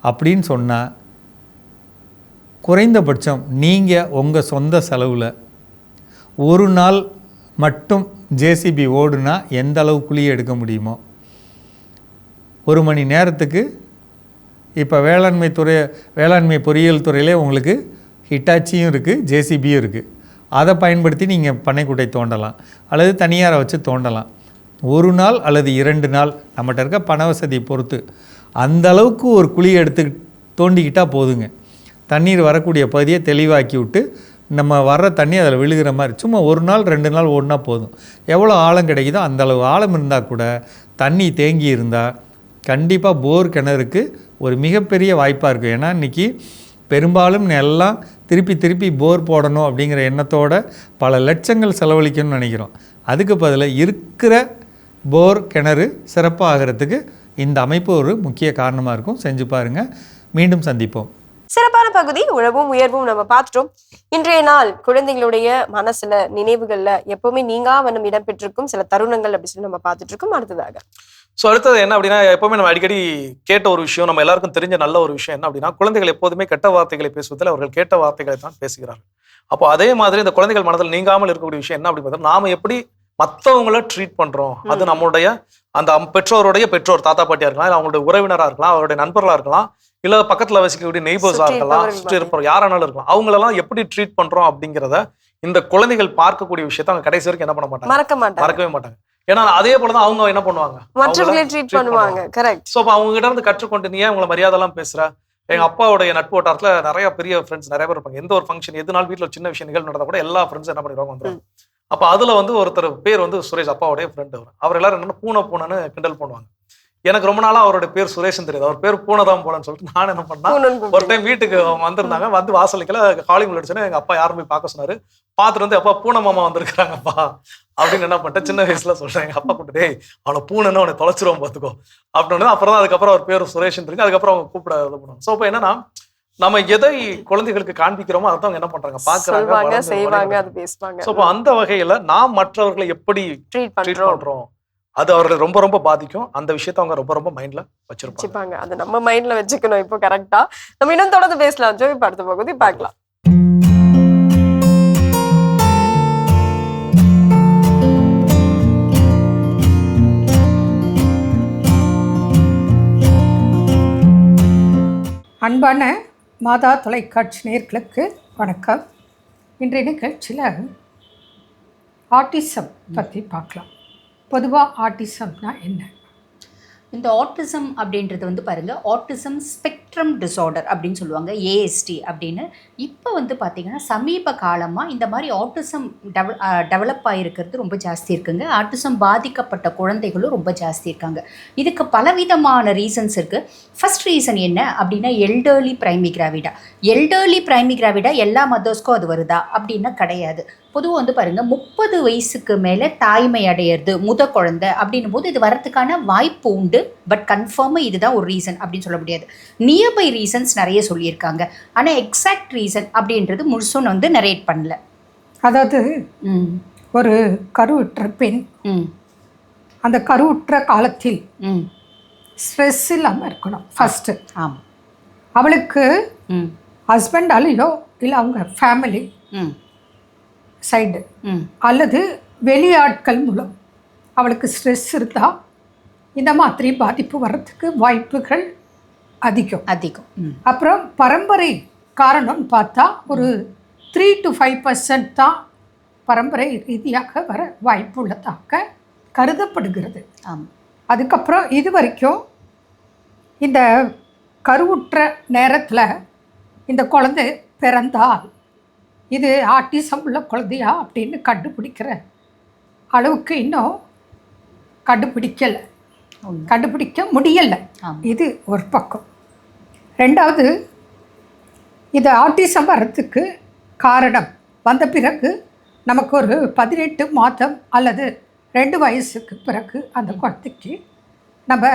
அப்படின்னு சொன்னால் குறைந்தபட்சம் நீங்கள் உங்கள் சொந்த செலவில் ஒரு நாள் மட்டும் ஜேசிபி ஓடுனா எந்த அளவு குழியை எடுக்க முடியுமோ, 1 மணி நேரத்துக்கு இப்போ வேளாண்மை பொறியியல் துறையிலே உங்களுக்கு ஹிட்டாச்சியும் இருக்குது, ஜேசிபியும் இருக்குது. அதை பயன்படுத்தி நீங்கள் பண்ணைக்குட்டை தோண்டலாம் அல்லது தனியாரை வச்சு தோண்டலாம். 1 நாள் அல்லது 2 நாள் நம்மகிட்ட இருக்க பண வசதியை பொறுத்து அந்த அளவுக்கு ஒரு குழியை எடுத்து தோண்டிக்கிட்டால் போதுங்க. தண்ணீர் வரக்கூடிய பகுதியை தெளிவாக்கி விட்டு நம்ம வர்ற தண்ணி அதில் விழுகிற மாதிரி சும்மா 1 நாள் 2 நாள் ஓடினா போதும். எவ்வளோ ஆழம் கிடைக்குதோ அந்த அளவு ஆழம் இருந்தால் கூட தண்ணி தேங்கி இருந்தால் கண்டிப்பாக போர் கிணறுக்கு ஒரு மிகப்பெரிய வாய்ப்பாக இருக்கும். ஏன்னா இன்றைக்கி பெரும்பாலும் எல்லாம் திருப்பி போர் போடணும் அப்படிங்கிற எண்ணத்தோட பல லட்சங்கள் செலவழிக்கணும்னு நினைக்கிறோம். அதுக்கு பதிலாக இருக்கிற போர் கிணறு சிறப்பாக ஆகிறதுக்கு இந்த அமைப்பு ஒரு முக்கிய காரணமாக இருக்கும். செஞ்சு பாருங்கள். மீண்டும் சந்திப்போம். சிறப்பான பகுதி உழவும் உயர்வும் நம்ம பார்த்துட்டோம். இன்றைய நாள் குழந்தைகளுடைய மனசுல நினைவுகள்ல எப்பவுமே நீங்காவண்ணம் இடம்பெற்றிருக்கும் சில தருணங்கள் அப்படி சொல்லி நம்ம பார்த்துட்டு இருக்கோம். அடுத்ததாக அடுத்தது என்ன அப்படின்னா, எப்பவுமே நம்ம அடிக்கடி கேட்ட ஒரு விஷயம், நம்ம எல்லாருக்கும் தெரிஞ்ச நல்ல ஒரு விஷயம் என்ன அப்படின்னா, குழந்தைகள் எப்போதுமே கெட்ட வார்த்தைகளை பேசுவதில் அவர்கள் கேட்ட வார்த்தைகளை தான் பேசுகிறார்கள். அப்போ அதே மாதிரி இந்த குழந்தைகள் மனதில் நீங்காமல் இருக்கக்கூடிய விஷயம் என்ன அப்படி பார்த்தா, நாம எப்படி மற்றவங்கள ட்ரீட் பண்றோம், அது நம்மளுடைய அந்த பெற்றோருடைய பெற்றோர், தாத்தா பாட்டியா இருக்கலாம், இல்லை அவங்களுடைய உறவினராக இருக்கலாம், அவருடைய நண்பர்களா இருக்கலாம், இல்ல பக்கத்துல வசிக்கக்கூடிய நெய்பர்ஸா இருக்கலாம், சுற்றி இருப்போம் யாரானாலும் இருக்கலாம், அவங்களெல்லாம் எப்படி ட்ரீட் பண்றோம் அப்படிங்கிறத இந்த குழந்தைகள் பார்க்கக்கூடிய விஷயத்த அவங்க கடைசி வரைக்கும் என்ன பண்ண மாட்டாங்க, மறக்கவே மாட்டாங்க. ஏன்னா அதே போலதான் அவங்க என்ன பண்ணுவாங்க, மற்றவங்களை ட்ரீட் பண்ணுவாங்க. கரெக்ட். சோ அவங்க கிட்ட இருந்து கற்றுக்கொண்டு நீ ஏன் உங்களை மரியாதை எல்லாம் பேசுற. எங்க அப்பாவுடைய நட்பு வட்டாரத்துல நிறைய பெரிய ஃப்ரெண்ட்ஸ் நிறைய பேர் இருப்பாங்க. எந்த ஒரு ஃபங்க்ஷன் எதுனாலும் வீட்டுல சின்ன விஷயம் நிகழ்வு நடந்தா கூட எல்லா ஃப்ரெண்ட்ஸும் என்ன பண்ணிடுவாங்க வந்துடும். அப்ப அதுல ஒருத்தர் பேர் சுரேஷ், அப்பாவுடைய ஃப்ரெண்ட். அவர் எல்லாரும் என்னன்னா பூனைன்னு கிண்டல் பண்ணுவாங்க. எனக்கு ரொம்ப நாளா அவருடைய பேர் சுரேஷன் தெரியாது, அவர் பேர் பூனைதான் போலன்னு சொல்லிட்டு நான் என்ன பண்ணா, ஒரு டைம் வீட்டுக்கு வந்திருந்தாங்க, வந்து வாசலுக்குள்ள காலிங் அடிச்சோன்னா எங்க அப்பா யாரும் போய் பார்க்க சொன்னாரு. பார்த்துட்டு அப்பா பூனை மாமா வந்திருக்கிறாங்கப்பா அப்படின்னு என்ன பண்ணிட்டேன், சின்ன வயசுல சொல்றேன். எங்க அப்பா கூப்பிட்டு அவனை பூனைன்னு அவனை தொலைச்சிருவோம் பார்த்துக்கோ அப்படின்னு. அப்புறம் தான் அதுக்கப்புறம் அவர் பேர் சுரேஷன் இருக்கு. அதுக்கப்புறம் அவங்க கூப்பிட இது பண்ணுவாங்க. ஸோ இப்போ என்னன்னா, நம்ம எதை குழந்தைகளுக்கு காண்பிக்கிறோமோ அதை அவங்க என்ன பண்றாங்க, பாக்குறாங்க, செய்வாங்க, அது பேசுவாங்க. ஸோ அந்த வகையில நாம் மற்றவர்களை எப்படி ட்ரீட் பண்றோம் அது அவர்களை ரொம்ப ரொம்ப பாதிக்கும். அந்த விஷயத்த அவங்க ரொம்ப ரொம்ப மைண்ட்ல வச்சிருப்பாங்க. அது நம்ம மைண்ட்ல வச்சுக்கணும். இப்போ கரெக்டா நம்ம இன்னும் தொடர்ந்து பேசலாம். ஜோய் அடுத்த பகுதி பார்க்கலாம். அன்பான மாதா தொலைக்காட்சி நேயர்களுக்கு வணக்கம். இன்றைய நிகழ்ச்சியில் ஆட்டிசம் பற்றி பார்க்கலாம். பொதுவாக ஆட்டிசம்னா என்ன? இந்த ஆட்டிசம் அப்படின்றது பாருங்கள், ஆட்டிசம் ஸ்பெக்ட்ரம் டிஸார்டர் அப்படின்னு சொல்லுவாங்க, ஏஎஸ்டி அப்படின்னு. இப்போ பார்த்திங்கன்னா சமீப காலமாக இந்த மாதிரி ஆட்டிசம் டெவலப் ஆகிருக்கிறது ரொம்ப ஜாஸ்தி இருக்குங்க. ஆட்டிசம் பாதிக்கப்பட்ட குழந்தைகளும் ரொம்ப ஜாஸ்தி இருக்காங்க. இதுக்கு பலவிதமான ரீசன்ஸ் இருக்குது. ஃபர்ஸ்ட் ரீசன் என்ன அப்படின்னா, எல்டர்லி பிரைமரி கிராவிடா எல்லா மதர்ஸ்க்கும் அது வருதா அப்படின்னா கிடையாது. பொதுவாக பாருங்கள், 30 வயசுக்கு மேலே தாய்மை அடையிறது முத குழந்தை அப்படின்னும் போது இது வரத்துக்கான வாய்ப்பு உண்டு. பட் கன்ஃபார்மாக இதுதான் ஒரு ரீசன் அப்படின்னு சொல்ல முடியாது. நியர்பை ரீசன்ஸ் நிறைய சொல்லியிருக்காங்க. ஆனால் எக்ஸாக்ட் ரீசன் அப்படின்றது முழுசும் நரேட் பண்ணல. அதாவது ஒரு கருவுற்ற பெண் அந்த கருவுற்ற காலத்தில் ஸ்ட்ரெஸ் இல்லாமல் இருக்கணும் ஃபஸ்ட்டு. ஆமாம். அவளுக்கு ஹஸ்பண்டாலேயோ இல்லை அவங்க ஃபேமிலி சைடு அல்லது வெளியாட்கள் மூலம் அவளுக்கு ஸ்ட்ரெஸ் இருந்தால் இந்த மாதிரி பாதிப்பு வர்றதுக்கு வாய்ப்புகள் அதிகம். அப்புறம் பரம்பரை காரணம்னு பார்த்தா ஒரு 3 to 5% தான் பரம்பரை ரீதியாக வர வாய்ப்பு உள்ளதாக கருதப்படுகிறது. அதுக்கப்புறம் இது வரைக்கும் இந்த கருவுற்ற நேரத்தில் இந்த குழந்தை பிறந்தால் இது ஆட்டிசம் உள்ள குழந்தையா அப்படின்னு கண்டுபிடிக்கிற அளவுக்கு இன்னும் கண்டுபிடிக்க முடியலை. இது ஒரு பக்கம். ரெண்டாவது, இது ஆட்டிசம் வர்றதுக்கு காரணம் வந்த பிறகு நமக்கு ஒரு 18 மாதம் அல்லது 2 வயசுக்கு பிறகு அந்த குழந்தைக்கு நம்ம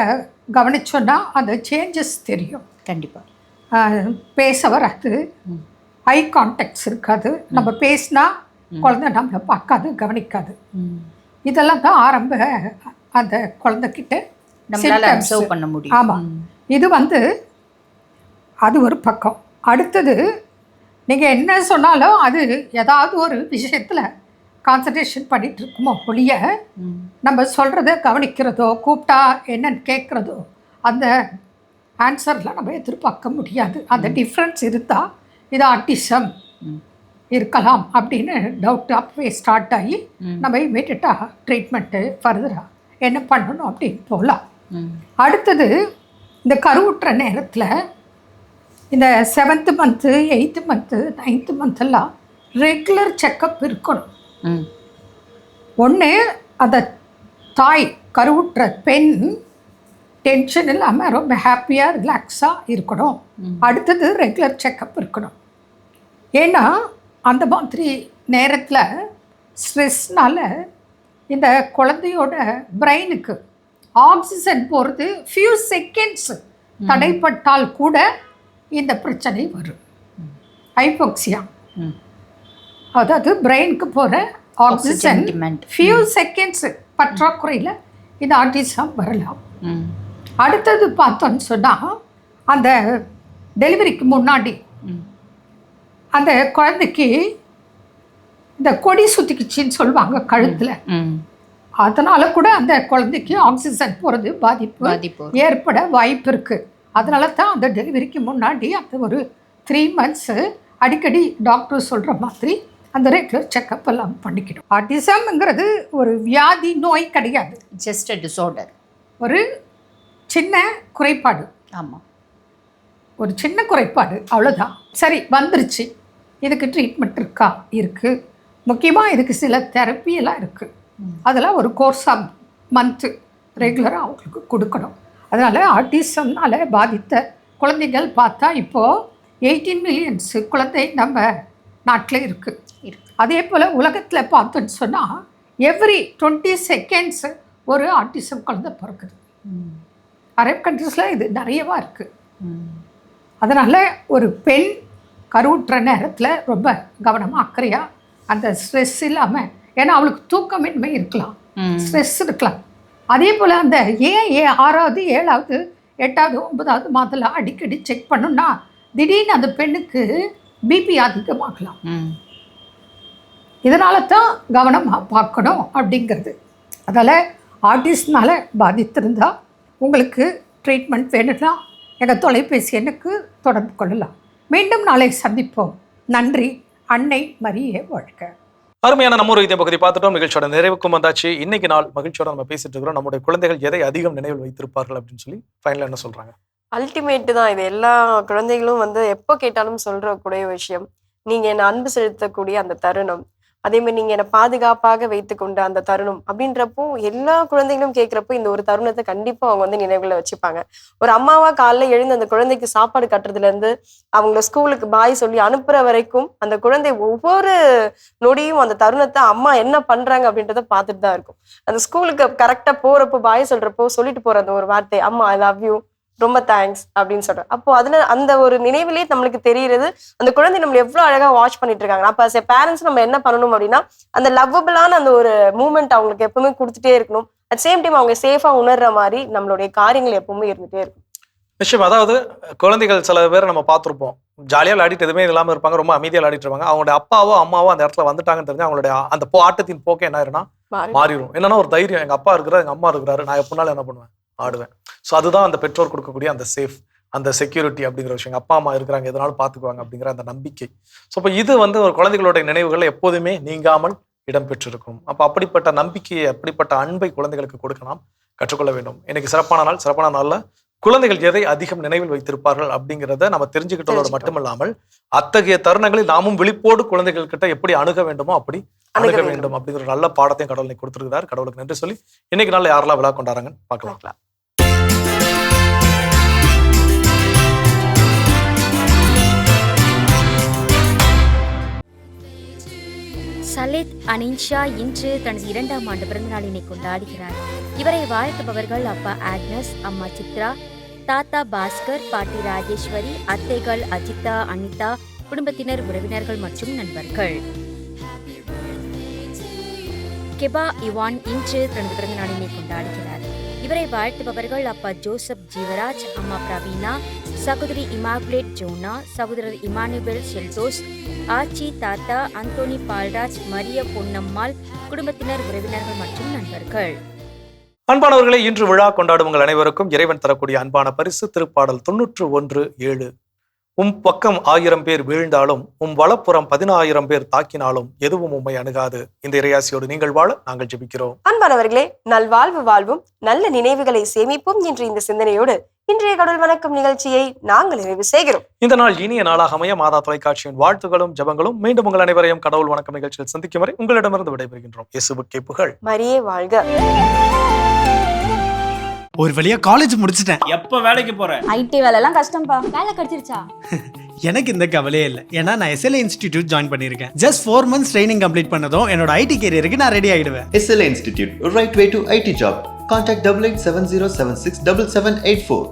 கவனிச்சோன்னா அந்த சேஞ்சஸ் தெரியும். கண்டிப்பாக பேச வராது, ஐ கான்டாக்ட்ஸ் இருக்காது, நம்ம பேசினா குழந்தை நம்மளை பார்க்காது, கவனிக்காது. இதெல்லாம் தான் ஆரம்ப அந்த குழந்தைகிட்ட அப்சர்வ் பண்ண முடியும். ஆமாம். இது அது ஒரு பக்கம். அடுத்தது நீங்கள் என்ன சொன்னாலும் அது ஏதாவது ஒரு விஷயத்தில் கான்சன்ட்ரேஷன் பண்ணிட்டு இருக்குமோ ஒழிய நம்ம சொல்கிறத கவனிக்கிறதோ கூப்பிட்டா என்னன்னு கேட்குறதோ அந்த ஆன்சரில் நம்ம எதிர்பார்க்க முடியாது. அந்த டிஃப்ரென்ஸ் இருந்தால் இது ஆட்டிசம் இருக்கலாம் அப்படின்னு டவுட் அப்பவே ஸ்டார்ட் ஆகி நம்ம இமீடியட்டாக ட்ரீட்மெண்ட்டு ஃபர்தராக என்ன பண்ணணும் அப்படின்னு போகலாம். அடுத்தது இந்த கருவுற்ற நேரத்தில் இந்த 7th month 8th month 9th மந்த்தெல்லாம் ரெகுலர் செக்கப் இருக்கணும். ஒன்று அந்த தாய் கருவுற்ற பெண் டென்ஷன் இல்லாமல் ரொம்ப ஹாப்பியாக ரிலாக்ஸாக இருக்கணும். அடுத்தது ரெகுலர் செக்கப் இருக்கணும். ஏன்னா அந்த மாதிரி நேரத்தில் ஸ்ட்ரெஸ்னால் இந்த குழந்தையோட பிரெயினுக்கு ஆக்சிஜன் போகிறது ஃபியூ செகண்ட்ஸ் தடைப்பட்டால் கூட இந்த பிரச்சனை வரும். ஹைபோக்சியா, அதாவது பிரெயினுக்கு போகிற ஆக்சிஜன் ஃபியூ செகண்ட்ஸ் பற்றாக்குறையில் இந்த ஆட்டிசம் வரலாம். அடுத்தது பார்த்தோன்னு சொன்னால் அந்த டெலிவரிக்கு முன்னாடி அந்த குழந்தைக்கு இந்த கொடி சுற்றிக்குச்சின்னு சொல்லுவாங்க கழுத்தில். அதனால கூட அந்த குழந்தைக்கு ஆக்சிஜன் போகிறது பாதிப்பு ஏற்பட வாய்ப்பு இருக்குது. அதனால தான் அந்த டெலிவரிக்கு முன்னாடி அந்த ஒரு 3 months அடிக்கடி டாக்டர் சொல்கிற மாதிரி அந்த ரெகுலர் செக்கப் எல்லாம் பண்ணிக்கணும். ஆட்டிசம்ங்கிறது ஒரு வியாதி நோய் கிடையாது, ஜஸ்ட் அ டிஸார்டர், ஒரு சின்ன குறைபாடு. ஆமாம், ஒரு சின்ன குறைபாடு, அவ்வளோதான். சரி, வந்துருச்சு, இதுக்கு ட்ரீட்மெண்ட் இருக்கா? இருக்குது. முக்கியமாக இதுக்கு சில தெரப்பி எல்லாம் இருக்குது. அதெல்லாம் ஒரு கோர்ஸ் ஆஃப் மந்த்து ரெகுலராக அவங்களுக்கு கொடுக்கணும். அதனால் ஆட்டிசம்னால் பாதித்த குழந்தைகள் பார்த்தா இப்போது 18 million குழந்தை நம்ம நாட்டில் இருக்குது. அதே போல் உலகத்தில் பார்த்தோன்னு சொன்னால் எவ்ரி 20 seconds ஒரு ஆட்டிசம் குழந்தை பிறக்குது. அரேப் கண்ட்ரீஸில் இது நிறையவா இருக்குது. அதனால் ஒரு பெண் கருவுற்ற நேரத்தில் ரொம்ப கவனமாக அக்கறையாக அந்த ஸ்ட்ரெஸ் இல்லாமல், ஏன்னா அவளுக்கு தூக்கமின்மை இருக்கலாம், ஸ்ட்ரெஸ் இருக்கலாம். அதே போல் அந்த 6வது 7வது 8வது 9வது மாதத்தில் அடிக்கடி செக் பண்ணணும்னா திடீர்னு அந்த பெண்ணுக்கு பிபி அதிகமாகலாம். இதனால தான் கவனமாக பார்க்கணும் அப்படிங்கிறது. அதில் ஆர்டிஸ்ட்னால் பாதித்திருந்தால் உங்களுக்கு ட்ரீட்மெண்ட் வேணும்னா எங்கள் தொலைபேசி எண்ணுக்கு தொடர்பு கொள்ளலாம். மீண்டும் நாளை சந்திப்போம். நன்றி. அன்னை மரியே வாழ்க. அருமையான நம்ம ஒரு பகுதி பார்த்துட்டோம். நிகழ்ச்சியோட நிறைவுக்கும் வந்தாச்சு. இன்னைக்கு நாள் மகிழ்ச்சியோட நம்ம பேசிட்டு இருக்கிறோம். நம்முடைய குழந்தைகள் எதை அதிகம் நினைவில் வைத்திருப்பார்கள் அப்படின்னு சொல்லி ஃபைனலாக என்ன சொல்றாங்க? அல்டிமேட்டு தான் இது. எல்லா குழந்தைகளும் எப்போ கேட்டாலும் சொல்ற கூடிய விஷயம், நீங்க என்னை அன்பு செலுத்தக்கூடிய அந்த தருணம், அதே மாதிரி நீங்க என்னை பாதுகாப்பாக வைத்துக்கொண்ட அந்த தருணம் அப்படின்றப்போ எல்லா குழந்தைகளும் கேட்கிறப்போ இந்த ஒரு தருணத்தை கண்டிப்பா அவங்க நினைவுல வச்சுப்பாங்க. ஒரு அம்மாவா காலைல எழுந்து அந்த குழந்தைக்கு சாப்பாடு கட்டுறதுல இருந்து அவங்கள ஸ்கூலுக்கு பாய் சொல்லி அனுப்புற வரைக்கும் அந்த குழந்தை ஒவ்வொரு நொடியும் அந்த தருணத்தை அம்மா என்ன பண்றாங்க அப்படின்றத பார்த்துட்டு தான் இருக்கும். அந்த ஸ்கூலுக்கு கரெக்டா போறப்போ பாய் சொல்றப்போ சொல்லிட்டு போற அந்த ஒரு வார்த்தை, அம்மா ஐ லவ் யூ, ரொம்ப தேங்க்ஸ் அப்படின்னு சொல்றேன். அப்போ அதுல அந்த ஒரு நினைவிலே நம்மளுக்கு தெரியுறது அந்த குழந்தை நம்மள எவ்வளவு அழகா வாட்ச் பண்ணிட்டு இருக்காங்க. அப்ப as a parents நம்ம என்ன பண்ணணும் அப்படின்னா அந்த லவ்வபிளான அந்த ஒரு மூமெண்ட் அவங்களுக்கு எப்பவுமே கொடுத்துட்டே இருக்கணும். அட் சேம் டைம் அவங்க சேஃபா உணர்ற மாதிரி நம்மளுடைய காரியங்கள் எப்பவுமே இருந்துட்டே இருக்கும். நிச்சயம். அதாவது குழந்தைகள் சில பேர் நம்ம பார்த்துருப்போம், ஜாலியாக விளையாடிட்டு எதுவுமே இல்லாமல் இருப்பாங்க, ரொம்ப அமைதியாக விளையாடிட்டு இருப்பாங்க. அவங்களுடைய அப்பாவோ அம்மாவோ அந்த இடத்துல வந்துட்டாங்கன்னு தெரிஞ்சு அவங்களுடைய அந்த ஆட்டத்தின் போக்கே என்ன ஆயிருன்னா மாறிடும். என்னன்னா ஒரு தைரியம், எங்க அப்பா இருக்கிறார், எங்க அம்மா இருக்கிறாரு, நான் எப்படினாலும் என்ன பண்ணுவேன், ஆடுவேன். ஸோ அதுதான் அந்த பெற்றோர் கொடுக்கக்கூடிய அந்த சேஃப், அந்த செக்யூரிட்டி அப்படிங்கிற விஷயம். அப்பா அம்மா இருக்கிறாங்க, எதனாலும் பார்த்துக்குவாங்க அப்படிங்கிற அந்த நம்பிக்கை. ஸோ இப்போ இது ஒரு குழந்தைகளுடைய நினைவுகள் எப்போதுமே நீங்காமல் இடம்பெற்றிருக்கும். அப்போ அப்படிப்பட்ட நம்பிக்கையை, அப்படிப்பட்ட அன்பை குழந்தைகளுக்கு கொடுக்க நாம் கற்றுக்கொள்ள வேண்டும். இன்னைக்கு சிறப்பான நாள். சிறப்பான நாளில் குழந்தைகள் எதை அதிகம் நினைவில் வைத்திருப்பார்கள் அப்படிங்கிறத நம்ம தெரிஞ்சுக்கிட்டதோடு மட்டுமில்லாமல் அத்தகைய தருணங்களில் நாமும் விழிப்போடு குழந்தைகள் கிட்ட எப்படி அணுக வேண்டுமோ அப்படி அணுக வேண்டும் அப்படிங்கிற நல்ல பாடத்தையும் கடவுளை கொடுத்திருக்கிறார். கடவுளுக்கு நன்றி சொல்லி இன்னைக்கு நாளில் யாரெல்லாம் விழா கொண்டாடுறாங்கன்னு பார்க்கலாம். சலேத் அனின்ஷா இன்று தனது 2ஆம் ஆண்டு பிறந்தநாளினை கொண்டாடுகிறார். இவரை வாழ்த்துபவர்கள் அப்பா ஆக்னஸ், அம்மா சித்ரா, தாத்தா பாஸ்கர், பாட்டி ராஜேஸ்வரி, அத்தைகள் அஜிதா, அனிதா, குடும்பத்தினர், உறவினர்கள் மற்றும் நண்பர்கள். கெபா இவான் இன்று தனது பிறந்த நாளினை கொண்டாடுகிறார். இவரை வாழ்த்துபவர்கள் அப்பா ஜோசப் ஜீவராஜ், அம்மா பிரவீனா, சகோதரி இமாகுலேட் ஜோனா, சகோதரர் இமானுவேல் செல்தோஸ், ஆச்சி, தாத்தா அந்தோனி பால்ராஜ், மரிய பொன்னம்மாள், குடும்பத்தினர், உறவினர்கள் மற்றும் நண்பர்கள். அன்பானவர்களே, இன்று விழா கொண்டாடும் உங்கள் அனைவருக்கும் இறைவன் தரக்கூடிய அன்பான பரிசு திருப்பாடல் 91:7. உம் பக்கம் 1000 பேர் வீழ்ந்தாலும் உம் வலப்புறம் 10,000 பேர் தாக்கினாலும் எதுவும் உம்மை அணுகாது. இந்த இறையாசியோடு நீங்கள் வாழ நாங்கள் ஜெபிக்கிறோம். அன்பானவர்களே, நல்வாழ்வு வாழ்வும் நல்ல நினைவுகளை சேமிப்போம் என்ற இந்த சிந்தனையோடு இன்றைய கடவுள் வணக்கம் நிகழ்ச்சியை நாங்கள் நிறைவு செய்கிறோம். இந்த நாள் இனிய நாளாக அமைய மாதா தொலைக்காட்சியின் வாழ்த்துகளும் ஜெபங்களும். மீண்டும் உங்கள் அனைவரையும் கடவுள் வணக்கம் நிகழ்ச்சியில் சந்திக்கும் வரை உங்களிடமிருந்து விடைபெறுகின்றோம். இயேசுவுக்கே புகழ். மரியே வாழ்க. ஒரு வழியா காலேஜ் முடிச்சிட்டேன். எப்ப வேலைக்கு போற? ஐடி வேலைலாம் கஷ்டம்பா. வேலை கிடைச்சிருச்சா? எனக்கு இந்த கவலையே இல்லை, ஏன்னா நான் SLA இன்ஸ்டிடியூட் ஜாயின் பண்ணியிருக்கேன். ஜஸ்ட் 4 months ட்ரைனிங் கம்ப்ளீட் பண்ணதும் என்னோட ஐடி கேரியருக்கு நான் ரெடி ஆயிடுவேன். SLA Institute, right way to IT job. Contact 8870767784.